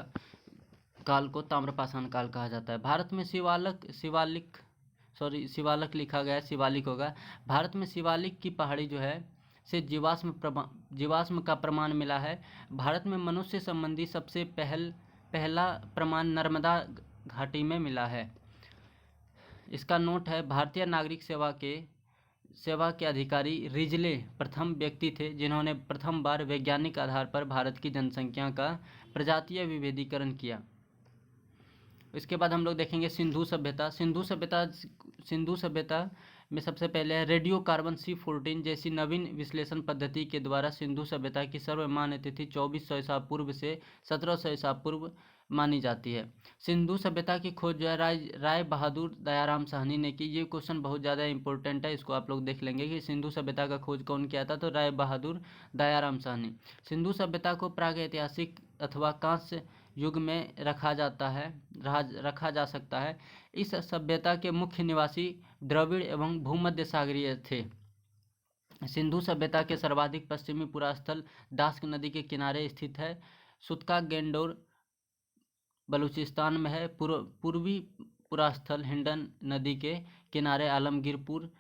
[SPEAKER 1] काल को ताम्रपाषाण काल कहा जाता है। भारत में शिवालिक लिखा गया है, शिवालिक होगा। भारत में शिवालिक की पहाड़ी जो है से जीवाश्म का प्रमाण मिला है। भारत में मनुष्य संबंधी सबसे पहला प्रमाण नर्मदा घाटी में मिला है। इसका नोट है, भारतीय नागरिक सेवा के अधिकारी रिजले प्रथम व्यक्ति थे जिन्होंने प्रथम बार वैज्ञानिक आधार पर भारत की जनसंख्या का प्रजातीय विभेदीकरण किया। इसके बाद हम लोग देखेंगे सिंधु सभ्यता। सिंधु सभ्यता में सबसे पहले है रेडियो कार्बन C14 जैसी नवीन विश्लेषण पद्धति के द्वारा सिंधु सभ्यता की सर्वमान्य तिथि 2400 ईसा पूर्व से 1700 ईसा पूर्व मानी जाती है। सिंधु सभ्यता की खोज जो है राय बहादुर दयाराम साहनी ने की। ये क्वेश्चन बहुत ज़्यादा इंपॉर्टेंट है, इसको आप लोग देख लेंगे कि सिंधु सभ्यता का खोज कौन किया था, तो राय बहादुर दयाराम साहनी। सिंधु सभ्यता को प्रागैतिहासिक अथवा कांस्य युग में रखा जा सकता है। इस सभ्यता के मुख्य निवासी द्रविड़ एवं भूमध्य सागरीय थे। सिंधु सभ्यता के सर्वाधिक पश्चिमी पुरास्थल दास्क नदी के किनारे स्थित है। सुतका गेंडोर बलूचिस्तान में है। पूर्वी पुरास्थल हिंडन नदी के किनारे आलमगीरपुर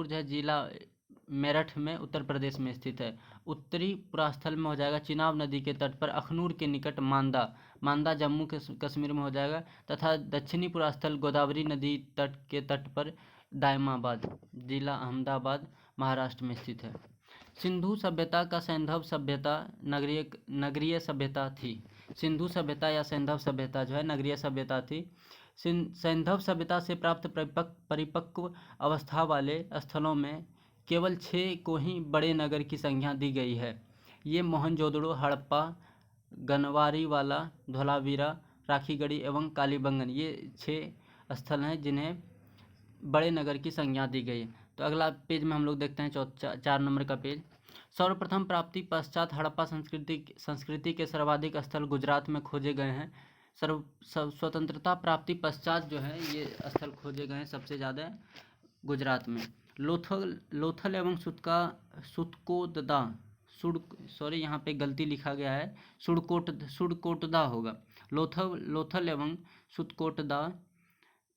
[SPEAKER 1] जो है जिला मेरठ में उत्तर प्रदेश में स्थित है। उत्तरी पुरास्थल में हो जाएगा चिनाब नदी के तट पर अखनूर के निकट मांदा जम्मू कश्मीर में हो जाएगा, तथा दक्षिणी पुरास्थल गोदावरी नदी के तट पर दायमाबाद जिला अहमदाबाद महाराष्ट्र में स्थित है। सिंधु सभ्यता का सैंधव सभ्यता नगरीय सभ्यता थी। सिंधु सभ्यता या सैंधव सभ्यता जो है नगरीय सभ्यता थी। सैंधव सभ्यता से प्राप्त परिपक्व अवस्था वाले स्थलों में केवल 6 को ही बड़े नगर की संज्ञा दी गई है। ये मोहनजोदड़ो, हड़प्पा, गनवारीवाला, धोलावीरा, राखीगढ़ी एवं कालीबंगन, ये 6 स्थल हैं जिन्हें बड़े नगर की संज्ञा दी गई है। तो अगला पेज में हम लोग देखते हैं 4 नंबर का पेज। सर्वप्रथम प्राप्ति पश्चात हड़प्पा संस्कृति के सर्वाधिक स्थल गुजरात में खोजे गए हैं। स्वतंत्रता प्राप्ति पश्चात जो है ये स्थल खोजे गए हैं सबसे ज़्यादा गुजरात में। लोथल एवं यहाँ पे गलती लिखा गया है, सुड़कोटदा होगा। लोथल एवं सुतकोटदा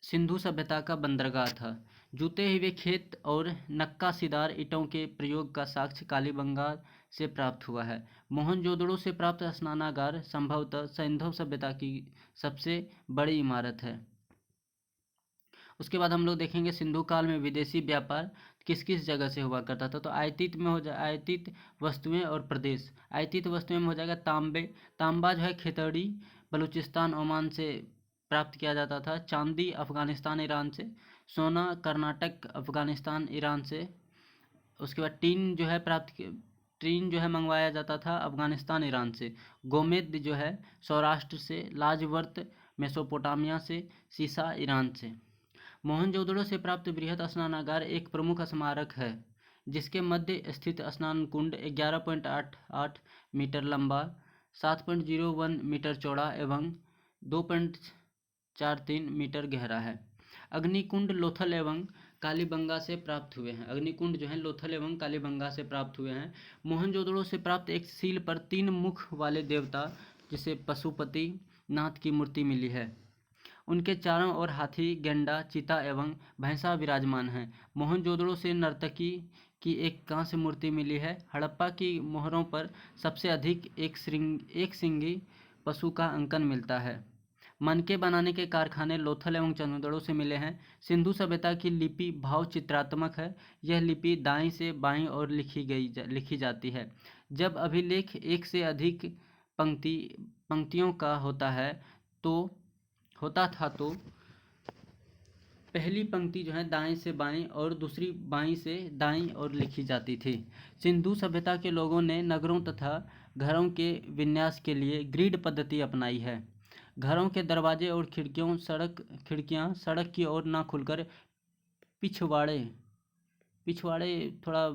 [SPEAKER 1] सिंधु सभ्यता का बंदरगाह था। जूते हुए खेत और नक्काशीदार ईंटों के प्रयोग का साक्ष्य कालीबंगा से प्राप्त हुआ है। मोहनजोदड़ो से प्राप्त स्नानागार संभवतः सैंधव सभ्यता की सबसे बड़ी इमारत है। उसके बाद हम लोग देखेंगे सिंधु काल में विदेशी व्यापार किस किस जगह से हुआ करता था। तो आयातित वस्तुएं और प्रदेश। आयातित वस्तुएं में हो जाएगा तांबा जो है खेतड़ी बलूचिस्तान ओमान से प्राप्त किया जाता था। चांदी अफगानिस्तान ईरान से। सोना कर्नाटक अफगानिस्तान ईरान से। उसके बाद टीन जो है मंगवाया जाता था अफगानिस्तान ईरान से। गोमेद जो है सौराष्ट्र से। लाजवर्त मेसोपोटामिया से। सीसा ईरान से। मोहनजोदड़ो से प्राप्त बृहत स्नानागार एक प्रमुख स्मारक है जिसके मध्य स्थित स्नान कुंड 11.88 मीटर लंबा, 7.01 मीटर चौड़ा एवं 2.43 मीटर गहरा है। अग्निकुंड लोथल एवं कालीबंगा से प्राप्त हुए हैं। अग्निकुंड जो है लोथल एवं कालीबंगा से प्राप्त हुए हैं। मोहनजोदड़ो से प्राप्त एक सील पर 3 मुख वाले देवता जिसे पशुपति नाथ की मूर्ति मिली है। उनके चारों ओर हाथी, गेंडा, चीता एवं भैंसा विराजमान हैं। मोहनजोदड़ो से नर्तकी की एक कांस्य मूर्ति मिली है। हड़प्पा की मोहरों पर सबसे अधिक एक सिंगी पशु का अंकन मिलता है। मनके बनाने के कारखाने लोथल एवं चंदोदड़ो से मिले हैं। सिंधु सभ्यता की लिपि भाव चित्रात्मक है। यह लिपि दाईं से बाईं ओर लिखी जाती है। जब अभिलेख एक से अधिक पंक्तियों का होता था तो पहली पंक्ति जो है दाएं से बाएं और दूसरी बाईं से दाईं ओर लिखी जाती थी। सिंधु सभ्यता के लोगों ने नगरों तथा घरों के विन्यास के लिए ग्रिड पद्धति अपनाई है। घरों के दरवाजे और खिड़कियां सड़क की ओर ना खुलकर पिछवाड़े थोड़ा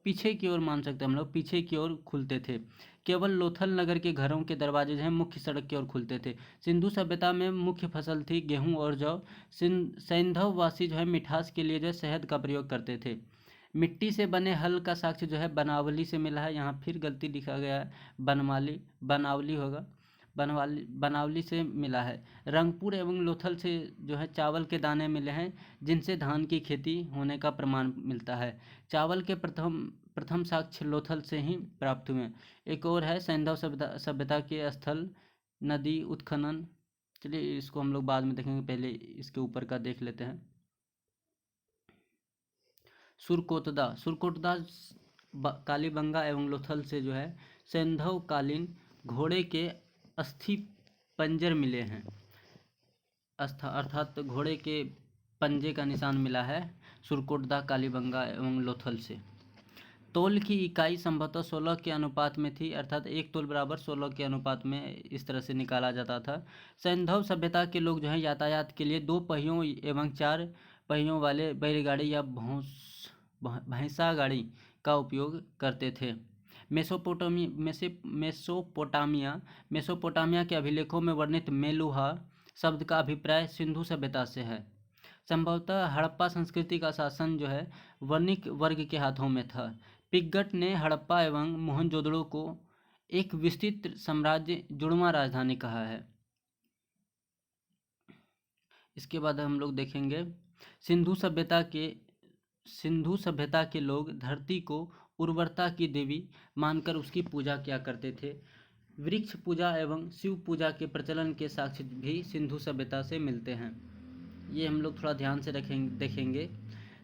[SPEAKER 1] पीछे की ओर मान सकते हैं हम लोग, पीछे की ओर खुलते थे। केवल लोथल नगर के घरों के दरवाजे जो हैं मुख्य सड़क की ओर खुलते थे। सिंधु सभ्यता में मुख्य फसल थी गेहूं और जौ। सैंधव वासी जो है मिठास के लिए जो है शहद का प्रयोग करते थे। मिट्टी से बने हल का साक्ष्य जो है बनावली से मिला है। यहाँ फिर गलती लिखा गया है, बनमाली, बनावली होगा, बनावली से मिला है। रंगपुर एवं लोथल से जो है चावल के दाने मिले हैं, जिनसे धान की खेती होने का प्रमाण मिलता है। चावल के प्रथम साक्ष्य लोथल से ही प्राप्त हुए। एक और है सैंधव सभ्यता के स्थल नदी उत्खनन। चलिए इसको हम लोग बाद में देखेंगे, पहले इसके ऊपर का देख लेते हैं। सुरकोटदा कालीबंगा एवं लोथल से जो है सैंधव कालीन घोड़े के अस्थि पंजर मिले हैं, अर्थात घोड़े के पंजे का निशान मिला है सुरकोटदा कालीबंगा एवं लोथल से। तोल की इकाई संभवतः 16 के अनुपात में थी, अर्थात 1 तोल बराबर 16 के अनुपात में इस तरह से निकाला जाता था। सैंधव सभ्यता के लोग जो है यातायात के लिए 2 पहियों एवं 4 पहियों वाले बैलगाड़ी या भैंसा गाड़ी का उपयोग करते थे। मेसोपोटामिया के अभिलेखों में वर्णित मेलुहा शब्द का अभिप्राय सिंधु सभ्यता से है। संभवतः हड़प्पा संस्कृति का शासन जो है वणिक वर्ग के हाथों में था। पिग्गट ने हड़प्पा एवं मोहनजोदड़ो को एक विस्तृत साम्राज्य जुड़वां राजधानी कहा है। इसके बाद हम लोग देखेंगे सिंधु सभ्यता के लोग धरती को उर्वरता की देवी मानकर उसकी पूजा किया करते थे। वृक्ष पूजा एवं शिव पूजा के प्रचलन के साक्ष्य भी सिंधु सभ्यता से मिलते हैं। ये हम लोग थोड़ा ध्यान से देखेंगे।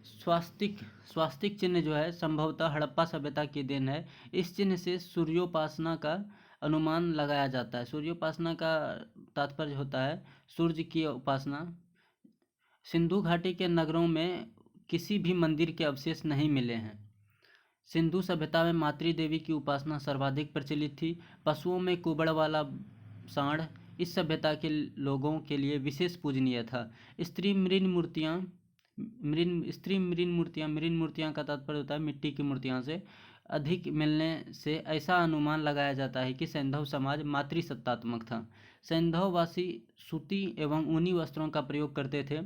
[SPEAKER 1] स्वास्तिक चिन्ह जो है संभवतः हड़प्पा सभ्यता की देन है। इस चिन्ह से सूर्योपासना का अनुमान लगाया जाता है। सूर्योपासना का तात्पर्य होता है सूर्य की उपासना। सिंधु घाटी के नगरों में किसी भी मंदिर के अवशेष नहीं मिले हैं। सिंधु सभ्यता में मातृ देवी की उपासना सर्वाधिक प्रचलित थी। पशुओं में कुबड़ वाला सांड इस सभ्यता के लोगों के लिए विशेष पूजनीय था। स्त्री मृण मूर्तियाँ का तात्पर्य होता है मिट्टी की मूर्तियाँ से अधिक मिलने से ऐसा अनुमान लगाया जाता है कि सैंधव समाज मातृसत्तात्मक था। सैंधववासी सूती एवं ऊनी वस्त्रों का प्रयोग करते थे।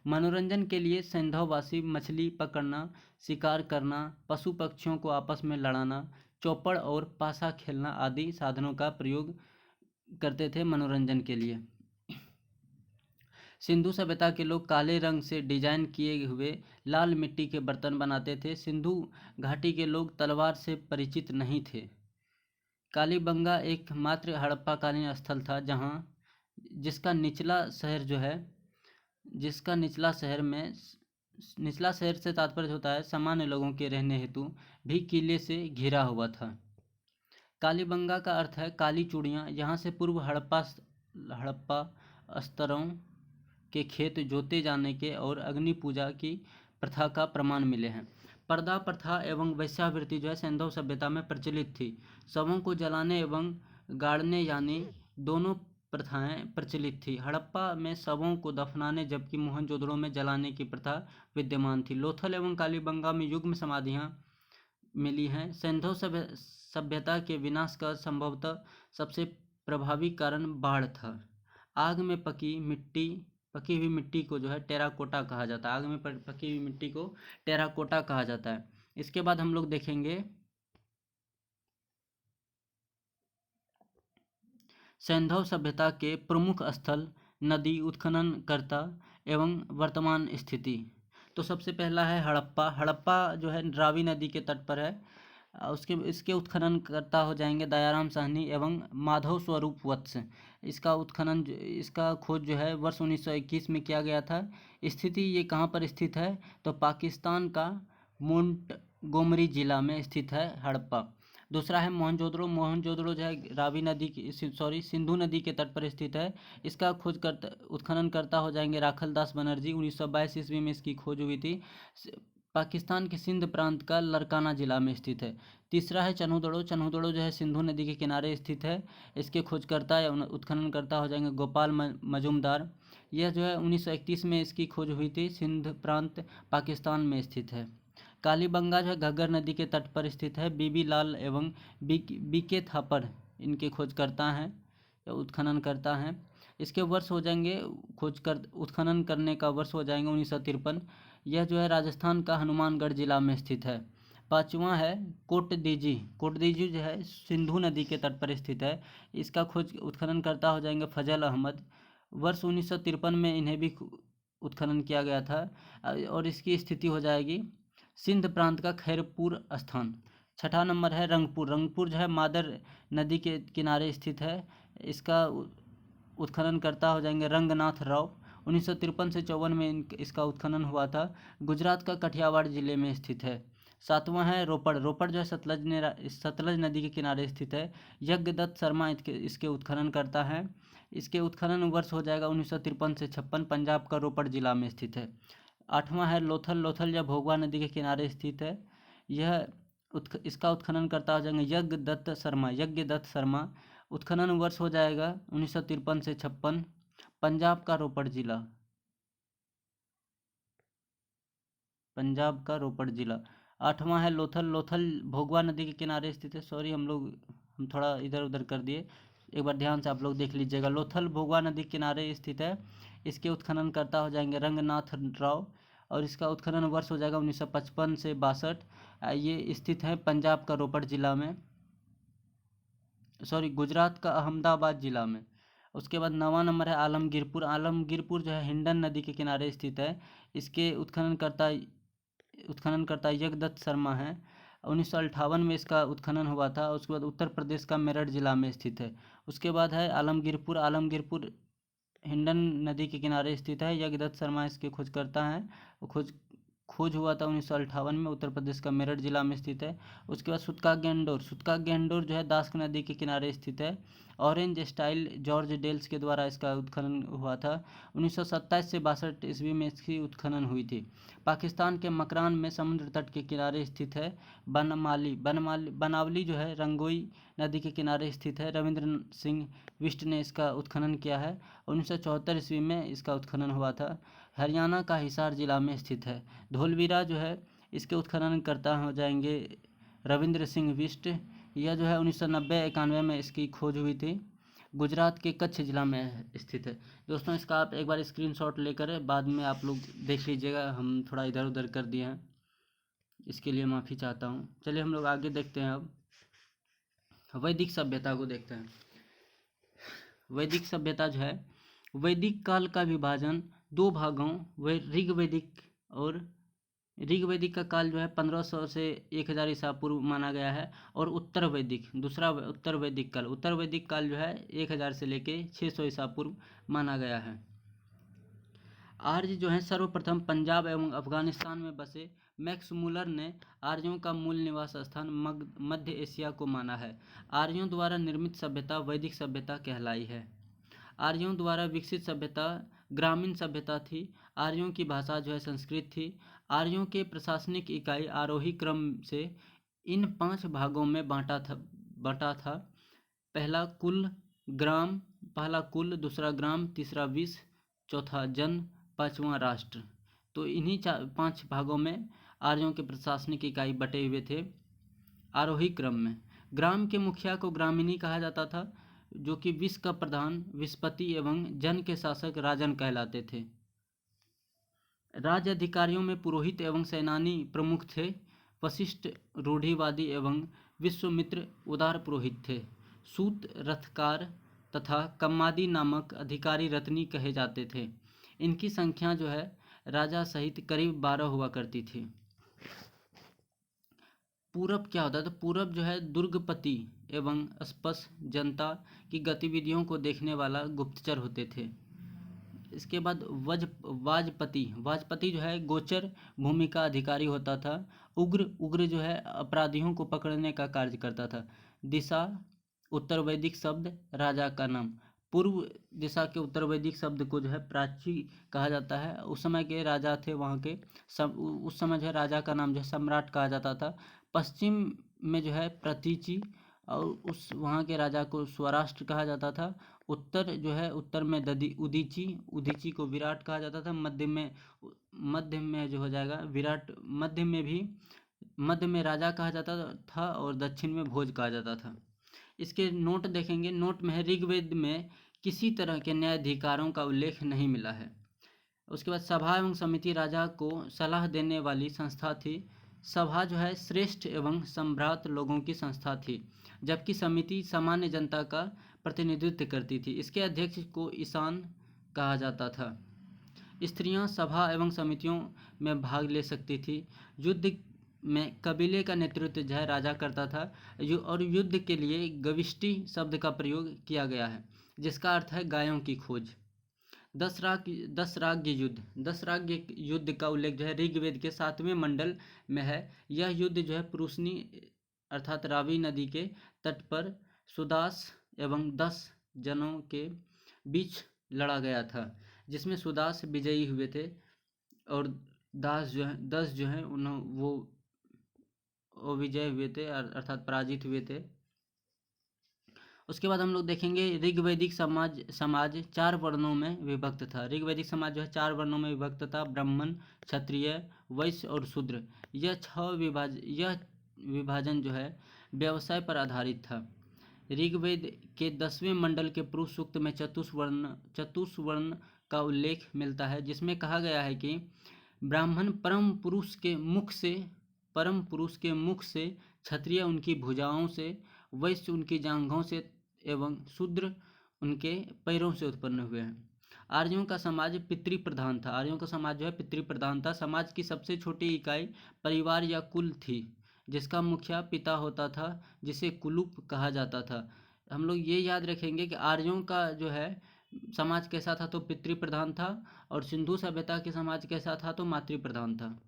[SPEAKER 1] मनोरंजन के लिए सैंधववासी मछली पकड़ना, शिकार करना, पशु पक्षियों को आपस में लड़ाना, चौपड़ और पासा खेलना आदि साधनों का प्रयोग करते थे मनोरंजन के लिए। सिंधु सभ्यता के लोग काले रंग से डिजाइन किए हुए लाल मिट्टी के बर्तन बनाते थे। सिंधु घाटी के लोग तलवार से परिचित नहीं थे। कालीबंगा एकमात्र हड़प्पाकालीन स्थल था जहां जिसका निचला शहर से तात्पर्य होता है सामान्य लोगों के रहने हेतु भी किले से घिरा हुआ था। कालीबंगा का अर्थ है काली चूड़ियाँ। यहाँ से पूर्व हड़प्पा स्तरों के खेत जोते जाने के और अग्नि पूजा की प्रथा का प्रमाण मिले हैं। पर्दा प्रथा एवं वैश्यावृत्ति जो है सैंधव सभ्यता में प्रचलित थी। शवों को जलाने एवं गाड़ने यानी दोनों प्रथाएं प्रचलित थी। हड़प्पा में शवों को दफनाने जबकि मोहनजोदड़ो में जलाने की प्रथा विद्यमान थी। लोथल एवं कालीबंगा में युग्म समाधियां मिली हैं। सैंधव सभ्यता के विनाश का संभवतः सबसे प्रभावी कारण बाढ़ था। आग में पकी हुई मिट्टी को जो है टेराकोटा कहा जाता है। आग में पकी हुई मिट्टी को टेराकोटा कहा जाता है। इसके बाद हम लोग देखेंगे सैंधव सभ्यता के प्रमुख स्थल, नदी, उत्खननकर्ता एवं वर्तमान स्थिति। तो सबसे पहला है हड़प्पा जो है रावी नदी के तट पर है। इसके उत्खननकर्ता हो जाएंगे दयाराम साहनी एवं माधव स्वरूप वत्स। इसका खोज जो है वर्ष 1921 में किया गया था। स्थिति ये कहाँ पर स्थित है तो पाकिस्तान का मोंटगोमरी जिला में स्थित है हड़प्पा। दूसरा है मोहनजोदड़ो जो है सिंधु नदी के तट पर स्थित है। इसका उत्खनन करता हो जाएंगे राखल दास बनर्जी। 1922 ईस्वी में इसकी खोज हुई थी। पाकिस्तान के सिंध प्रांत का लरकाना जिला में स्थित है। तीसरा है चन्हुदड़ो जो है सिंधु नदी के किनारे स्थित है। इसके खोजकर्ता या उत्खननकर्ता हो जाएंगे गोपाल मजूमदार। यह जो है 1931 में इसकी खोज हुई थी। सिंध प्रांत पाकिस्तान में स्थित है। कालीबंगा जो है घग्गर नदी के तट पर स्थित है। बीबी लाल एवं बीके थापर इनके खोजकर्ता हैं या उत्खनन करता हैं। इसके वर्ष हो जाएंगे उत्खनन करने का वर्ष हो जाएंगे 1953। यह जो है राजस्थान का हनुमानगढ़ जिला में स्थित है। पांचवा है कोटदीजी। कोटदीजी जो है सिंधु नदी के तट पर स्थित है। इसका खोज उत्खनन करता हो जाएंगे फजल अहमद। वर्ष 1953 में इन्हें भी उत्खनन किया गया था और इसकी स्थिति हो जाएगी सिंध प्रांत का खैरपुर स्थान। छठा नंबर है रंगपुर। रंगपुर जो है मादर नदी के किनारे स्थित है। इसका उत्खनन करता हो जाएंगे रंगनाथ राव। 1953 से 54 में इसका उत्खनन हुआ था। गुजरात का कठियावाड़ जिले में स्थित है। सातवां है रोपड़। रोपड़ जो है सतलज नदी के किनारे स्थित है। यज्ञदत्त शर्मा इसके उत्खनन करता है। इसके उत्खनन वर्ष हो जाएगा 1953 से 56। पंजाब का रोपड़ जिला में स्थित है। आठवां है लोथल। लोथल जो भोगवा नदी के किनारे स्थित है। यह इसका उत्खनन करता हो जाएंगे यज्ञदत्त शर्मा। उत्खनन वर्ष हो जाएगा 1953 से 56। पंजाब का रोपड़ जिला। आठवां है लोथल। लोथल भोगवा नदी के किनारे स्थित है। सॉरी हम थोड़ा इधर उधर कर दिए, एक बार ध्यान से आप लोग देख लीजिएगा। लोथल भोगवा नदी के किनारे स्थित है। इसके उत्खनन करता हो जाएंगे रंगनाथ राव और इसका उत्खनन वर्ष हो जाएगा 1955 से 62। ये स्थित है पंजाब का रोपड़ जिला में, गुजरात का अहमदाबाद जिला में। उसके बाद 9वां नंबर है आलमगीरपुर। आलमगीरपुर जो है हिंडन नदी के किनारे स्थित है। इसके उत्खनन करता यज्ञदत्त शर्मा है। 1958 में इसका उत्खनन हुआ था। उसके बाद उत्तर प्रदेश का मेरठ जिला में स्थित है। उसके बाद है आलमगीरपुर हिंडन नदी के किनारे स्थित है। यज्ञदत्त शर्मा इसके खोजकर्ता हैं। खोज हुआ था 1958 में। उत्तर प्रदेश का मेरठ जिला में स्थित है। उसके बाद सुतका गेंडोर जो है दास्क नदी के किनारे स्थित है। ऑरेंज स्टाइल जॉर्ज डेल्स के द्वारा इसका उत्खनन हुआ था। 1927 से 62 ईस्वी में इसकी उत्खनन हुई थी। पाकिस्तान के मकरान में समुद्र तट के किनारे स्थित है। बनावली जो है रंगोई नदी के किनारे स्थित है। रविंद्र सिंह बिष्ट ने इसका उत्खनन किया है। 1974 ईस्वी में इसका उत्खनन हुआ था। हरियाणा का हिसार जिला में स्थित है। धौलवीरा जो है इसके उत्खनन करता हो जाएंगे रविंद्र सिंह बिष्ट। यह जो है 1990-91 में इसकी खोज हुई थी। गुजरात के कच्छ जिला में स्थित है। दोस्तों इसका आप एक बार स्क्रीनशॉट लेकर बाद में आप लोग देख लीजिएगा। हम थोड़ा इधर उधर कर दिए हैं, इसके लिए माफ़ी चाहता हूँ। चलिए हम लोग आगे देखते हैं। अब वैदिक सभ्यता को देखते हैं। वैदिक सभ्यता जो है वैदिक काल का विभाजन 2 भागों ऋग्वैदिक का काल जो है 1500 से 1000 ईसा पूर्व माना गया है। और उत्तर वैदिक काल जो है 1000 से लेके 600 ईसा पूर्व माना गया है। आर्य जो है सर्वप्रथम पंजाब एवं अफगानिस्तान में बसे मैक्स मूलर ने आर्यों का मूल निवास स्थान मध्य एशिया को माना है। आर्यों द्वारा निर्मित सभ्यता वैदिक सभ्यता कहलाई है। आर्यों द्वारा विकसित सभ्यता ग्रामीण सभ्यता थी। आर्यों की भाषा जो है संस्कृत थी। आर्यों के प्रशासनिक इकाई आरोही क्रम से इन 5 भागों में बांटा था। पहला कुल, दूसरा ग्राम, तीसरा विष, चौथा जन, 5वां राष्ट्र। तो इन्हीं 5 भागों में आर्यों के प्रशासनिक इकाई बटे हुए थे आरोही क्रम में। ग्राम के मुखिया को ग्रामीणी कहा जाता था, जो कि विष का प्रधान विषपति एवं जन के शासक राजन कहलाते थे। राज्य अधिकारियों में पुरोहित एवं सेनानी प्रमुख थे। वशिष्ठ रूढ़िवादी एवं विश्वामित्र उदार पुरोहित थे। सूत रथकार तथा कम्मादी नामक अधिकारी रत्नी कहे जाते थे। इनकी संख्या जो है राजा सहित करीब 12 हुआ करती थी। पूरब क्या होता है? तो पूरब जो है दुर्गपति एवं स्पष्ट जनता की गतिविधियों को देखने वाला गुप्तचर होते थे। इसके बाद वाजपति जो है गोचर भूमि का अधिकारी होता था। उग्र जो है अपराधियों को पकड़ने का कार्य करता था। दिशा उत्तर वैदिक शब्द राजा का नाम। पूर्व दिशा के उत्तर वैदिक शब्द को जो है प्राची कहा जाता है। उस समय के राजा थे वहाँ के उस समय जो है राजा का नाम जो है सम्राट कहा जाता था। पश्चिम में जो है प्रतीचि और उस वहाँ के राजा को स्वराष्ट्र कहा जाता था। उत्तर जो है, उत्तर में उदीची, उदीची को विराट कहा जाता था। मध्य में जो हो जाएगा विराट, मध्य में राजा कहा जाता था और दक्षिण में भोज कहा जाता था। इसके नोट देखेंगे, नोट में है ऋग्वेद में किसी तरह के न्यायाधिकारों का उल्लेख नहीं मिला है। उसके बाद सभा एवं समिति राजा को सलाह देने वाली संस्था थी। सभा जो है श्रेष्ठ एवं सम्भ्रात लोगों की संस्था थी, जबकि समिति सामान्य जनता का प्रतिनिधित्व करती थी। इसके अध्यक्ष को ईशान कहा जाता था। स्त्रियां सभा एवं समितियों में भाग ले सकती थी। युद्ध में कबीले का नेतृत्व जो है राजा करता था, और युद्ध के लिए गविष्टि शब्द का प्रयोग किया गया है, जिसका अर्थ है गायों की खोज। दशराग्य युद्ध का उल्लेख जो है ऋग्वेद के 7वें मंडल में है। यह युद्ध जो है पुरुषनी अर्थात रावी नदी के तट पर सुदास एवं 10 जनों के बीच लड़ा गया था, जिसमें सुदास विजयी हुए थे और 10 जो है वो विजय हुए थे अर्थात पराजित हुए थे। उसके बाद हम लोग देखेंगे ऋग्वैदिक समाज 4 वर्णों में विभक्त था। ऋग्वैदिक समाज जो है 4 वर्णों में विभक्त था, ब्राह्मण, क्षत्रिय, वैश्य और शूद्र। यह विभाजन जो है व्यवसाय पर आधारित था। ऋग्वेद के 10वें मंडल के पुरुष सूक्त में चतुष्वर्ण का उल्लेख मिलता है, जिसमें कहा गया है कि ब्राह्मण परम पुरुष के मुख से, क्षत्रिय उनकी भुजाओं से, वैश्य उनकी जांघों से एवं शूद्र उनके पैरों से उत्पन्न हुए हैं। आर्यों का समाज पितृप्रधान था। आर्यों का समाज जो है पितृप्रधान था। समाज की सबसे छोटी इकाई परिवार या कुल थी, जिसका मुखिया पिता होता था, जिसे कुलूप कहा जाता था। हम लोग ये याद रखेंगे कि आर्यों का जो है समाज कैसा था, तो पितृप्रधान था, और सिंधु सभ्यता के समाज कैसा था, तो मातृप्रधान था।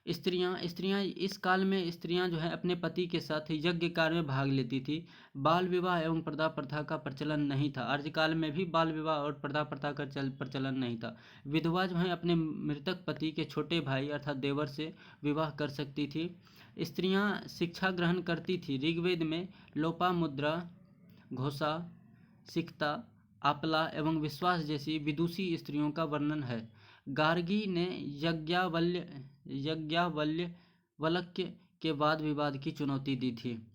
[SPEAKER 1] स्त्रियां इस काल में जो है अपने पति के साथ यज्ञ कार्य में भाग लेती थी। बाल विवाह एवं प्रदा प्रथा का प्रचलन नहीं था। आर्यकाल में भी बाल विवाह और प्रदा प्रथा का प्रचलन नहीं था। विधवा जो है अपने मृतक पति के छोटे भाई अर्थात देवर से विवाह कर सकती थी। स्त्रियां शिक्षा ग्रहण करती थी। ऋग्वेद में लोपामुद्रा, घोषा, सिकता, आपला एवं विश्वास जैसी विदुषी स्त्रियों का वर्णन है। गार्गी ने यज्ञावल्क्य के वाद विवाद की चुनौती दी थी।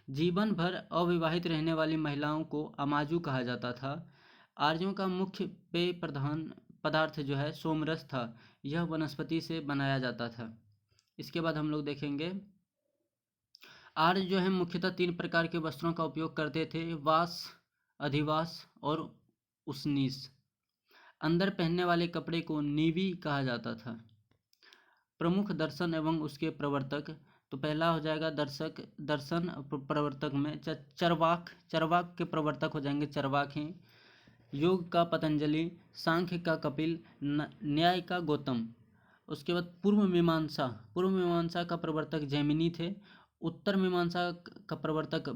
[SPEAKER 1] जीवन भर अविवाहित रहने वाली महिलाओं को अमाजू कहा जाता था। आर्यों का मुख्य पेय पदार्थ जो है सोमरस था। यह वनस्पति से बनाया जाता था। इसके बाद हम लोग देखेंगे आर्य जो है मुख्यतः 3 प्रकार के वस्त्रों का उपयोग करते थे, वास, अधिवास और उष्णीस। अंदर पहनने वाले कपड़े को नीवी कहा जाता था। प्रमुख दर्शन एवं उसके प्रवर्तक, तो पहला हो जाएगा दर्शन प्रवर्तक में चरवाक के प्रवर्तक हो जाएंगे चरवाक हैं। योग का पतंजलि, सांख्य का कपिल, न्याय का गौतम। उसके बाद पूर्व मीमांसा का प्रवर्तक जैमिनी थे। उत्तर मीमांसा का प्रवर्तक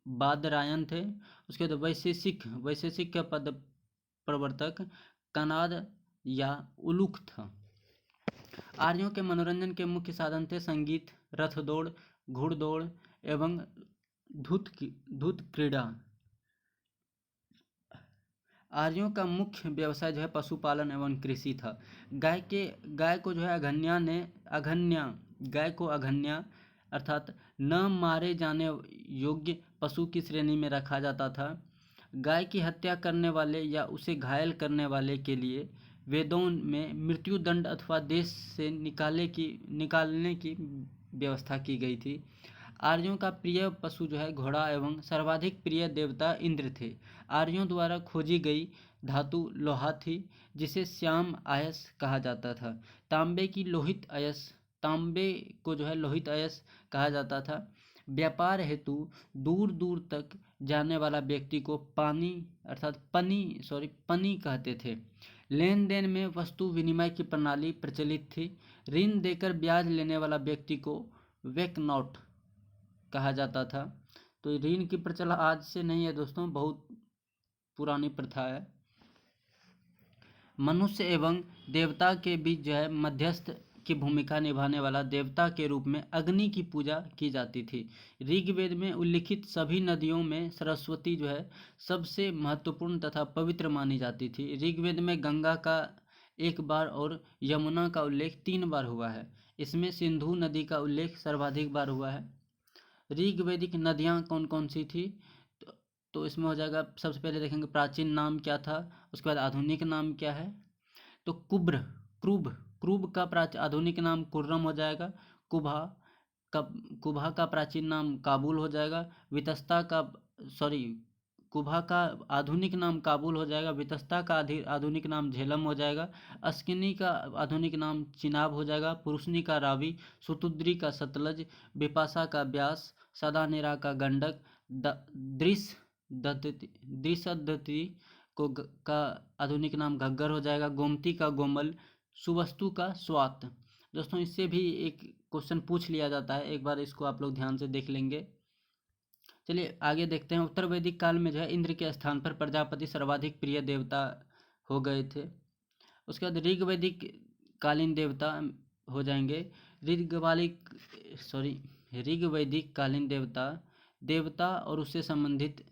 [SPEAKER 1] बादरायन थे। उसके बाद वैशेषिक का पद प्रवर्तक कनाद या उलूक था। आर्यों के मनोरंजन के मुख्य साधन थे संगीत, रथ दौड़, घुड़दौड़ एवं धूत क्रीड़ा। आर्यों का मुख्य व्यवसाय जो है पशुपालन एवं कृषि था। गाय को जो है अघन्या अर्थात न मारे जाने योग्य पशु की श्रेणी में रखा जाता था। गाय की हत्या करने वाले या उसे घायल करने वाले के लिए वेदों में मृत्युदंड अथवा देश से निकालने की व्यवस्था की गई थी। आर्यों का प्रिय पशु जो है घोड़ा एवं सर्वाधिक प्रिय देवता इंद्र थे। आर्यों द्वारा खोजी गई धातु लोहा थी, जिसे श्याम आयस कहा जाता था। तांबे को जो है लोहित अयस कहा जाता था। व्यापार हेतु दूर दूर तक जाने वाला व्यक्ति को पनी कहते थे। लेन देन में वस्तु विनिमय की प्रणाली प्रचलित थी। ऋण देकर ब्याज लेने वाला व्यक्ति को वेकनॉट कहा जाता था। तो ऋण की प्रचलन आज से नहीं है दोस्तों, बहुत पुरानी प्रथा है। मनुष्य एवं देवता के बीच जो है मध्यस्थ की भूमिका निभाने वाला देवता के रूप में अग्नि की पूजा की जाती थी। ऋग्वेद में उल्लिखित सभी नदियों में सरस्वती जो है सबसे महत्वपूर्ण तथा पवित्र मानी जाती थी। ऋग्वेद में गंगा का 1 बार और यमुना का उल्लेख 3 बार हुआ है। इसमें सिंधु नदी का उल्लेख सर्वाधिक बार हुआ है। ऋग्वैदिक नदियाँ कौन कौन सी थी? तो इसमें हो जाएगा, सबसे पहले देखेंगे प्राचीन नाम क्या था, उसके बाद आधुनिक नाम क्या है। तो क्रुब का आधुनिक नाम कुर्रम हो जाएगा। कुभा का कुभा का प्राचीन नाम काबुल हो जाएगा। वितस्ता का कुभा का आधुनिक नाम काबुल हो जाएगा। वितस्ता का आधुनिक नाम झेलम हो जाएगा। अस्किनी का आधुनिक नाम चिनाब हो जाएगा। पुरुषनी का रावी। सुतुद्री का सतलज। बिपाशा का ब्यास। सदानेरा का गंडक। दृशदति का आधुनिक नाम घग्गर हो जाएगा। गोमती का गोमल। सुवस्तु का स्वात। दोस्तों इससे भी एक क्वेश्चन पूछ लिया जाता है, एक बार इसको आप लोग ध्यान से देख लेंगे। चलिए आगे देखते हैं। उत्तर वैदिक काल में जो है इंद्र के स्थान पर प्रजापति सर्वाधिक प्रिय देवता हो गए थे। उसके बाद ऋग्वैदिक कालीन देवता हो जाएंगे। ऋग्वैदिक कालीन देवता और उससे संबंधित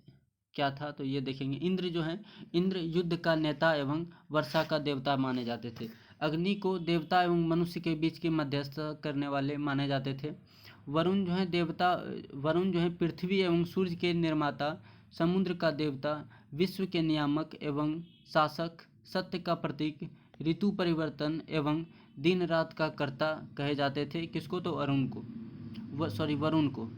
[SPEAKER 1] क्या था, तो ये देखेंगे। इंद्र जो है, इंद्र युद्ध का नेता एवं वर्षा का देवता माने जाते थे। अग्नि को देवता एवं मनुष्य के बीच के मध्यस्थ करने वाले माने जाते थे। वरुण जो है पृथ्वी एवं सूर्य के निर्माता, समुद्र का देवता, विश्व के नियामक एवं शासक, सत्य का प्रतीक, ऋतु परिवर्तन एवं दिन रात का कर्ता कहे जाते थे। किसको? तो वरुण को।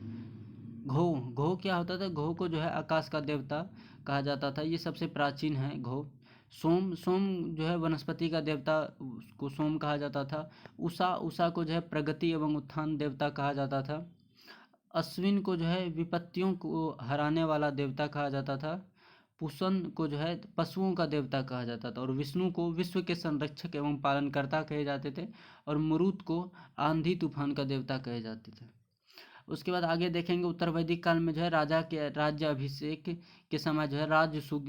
[SPEAKER 1] घो क्या होता था? घो को जो है आकाश का देवता कहा जाता था, ये सबसे प्राचीन है घो। सोम जो है वनस्पति का देवता, उसको सोम कहा जाता था। उषा को जो है प्रगति एवं उत्थान देवता कहा जाता था। अश्विन को जो है विपत्तियों को हराने वाला देवता कहा जाता था। पुष्ण को जो है पशुओं का देवता कहा जाता था। और विष्णु को विश्व के संरक्षक एवं पालनकर्ता कहे जाते थे। और मरुत को आंधी तूफान का देवता कहे जाते थे। उसके बाद आगे देखेंगे, उत्तर वैदिक काल में जो है राजा के राज्य अभिषेक के समय जो है राजसु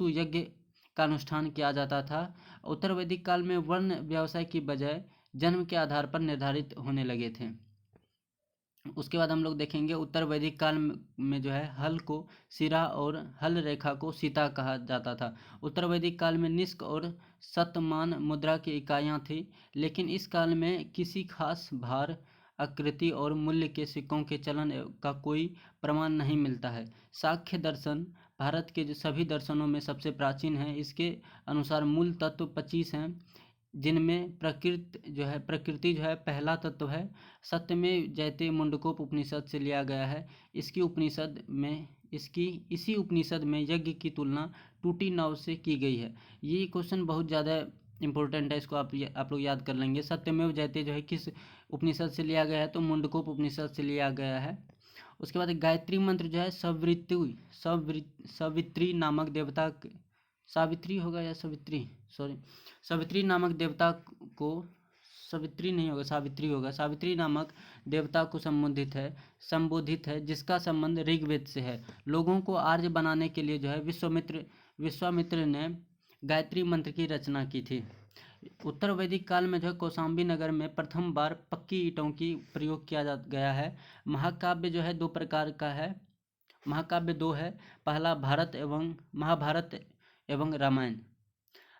[SPEAKER 1] यज्ञ का अनुष्ठान किया जाता था। उत्तर वैदिक काल में वर्ण व्यवसाय की बजाय जन्म के आधार पर निर्धारित होने लगे थे। उसके बाद हम लोग देखेंगे, उत्तर वैदिक काल में जो है हल को सिरा और हल रेखा को सीता कहा जाता था। उत्तर वैदिक काल में निष्क और शतमान मुद्रा की इकाइयाँ थी, लेकिन इस काल में किसी खास भार, आकृति और मूल्य के सिक्कों के चलन का कोई प्रमाण नहीं मिलता है। सांख्य दर्शन भारत के जो सभी दर्शनों में सबसे प्राचीन है। इसके अनुसार मूल तत्व 25 हैं, जिनमें प्रकृति जो है पहला तत्व है। सत्यमेव जयते मुंडकोप उपनिषद से लिया गया है। इसी उपनिषद में यज्ञ की तुलना टूटी नाव से की गई है। ये क्वेश्चन बहुत ज़्यादा इंपॉर्टेंट है, इसको आप लोग याद कर लेंगे। सत्यमेव जयते जो है किस उपनिषद से लिया गया है? तो मुंडकोप उपनिषद से लिया गया है। उसके बाद गायत्री मंत्र जो है सवित्री नामक देवता, सावित्री होगा या सवित्री नामक देवता को, सवित्री नहीं होगा, सावित्री होगा। सावित्री नामक देवता को संबोधित है, जिसका संबंध ऋग्वेद से है। लोगों को आर्य बनाने के लिए जो है विश्वामित्र ने गायत्री मंत्र की रचना की थी। उत्तर वैदिक काल में जो है कौशाम्बी नगर में प्रथम बार पक्की ईंटों की प्रयोग किया गया है। महाकाव्य जो है 2 प्रकार का है। महाकाव्य 2 है। पहला महाभारत एवं रामायण।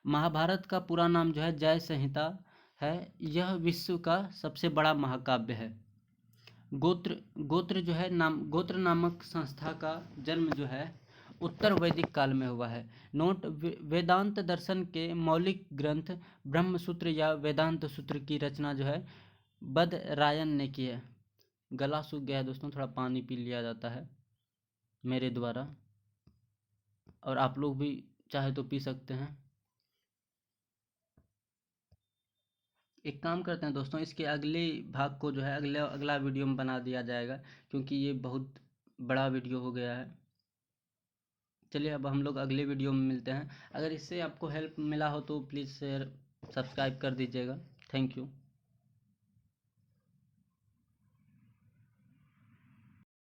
[SPEAKER 1] महाभारत का पूरा नाम जो है जय संहिता है। यह विश्व का सबसे बड़ा महाकाव्य है। गोत्र नामक संस्था का जन्म जो है उत्तर वैदिक काल में हुआ है। नोट: वेदांत दर्शन के मौलिक ग्रंथ ब्रह्मसूत्र या वेदांत सूत्र की रचना जो है बदरायन ने की है। गला सूख गया है दोस्तों, थोड़ा पानी पी लिया जाता है मेरे द्वारा, और आप लोग भी चाहे तो पी सकते हैं। एक काम करते हैं दोस्तों, इसके अगले भाग को जो है अगला वीडियो में बना दिया जाएगा, क्योंकि ये बहुत बड़ा वीडियो हो गया है। चलिए अब हम लोग अगले वीडियो में मिलते हैं। अगर इससे आपको हेल्प मिला हो तो प्लीज़ शेयर सब्सक्राइब कर दीजिएगा। Thank you.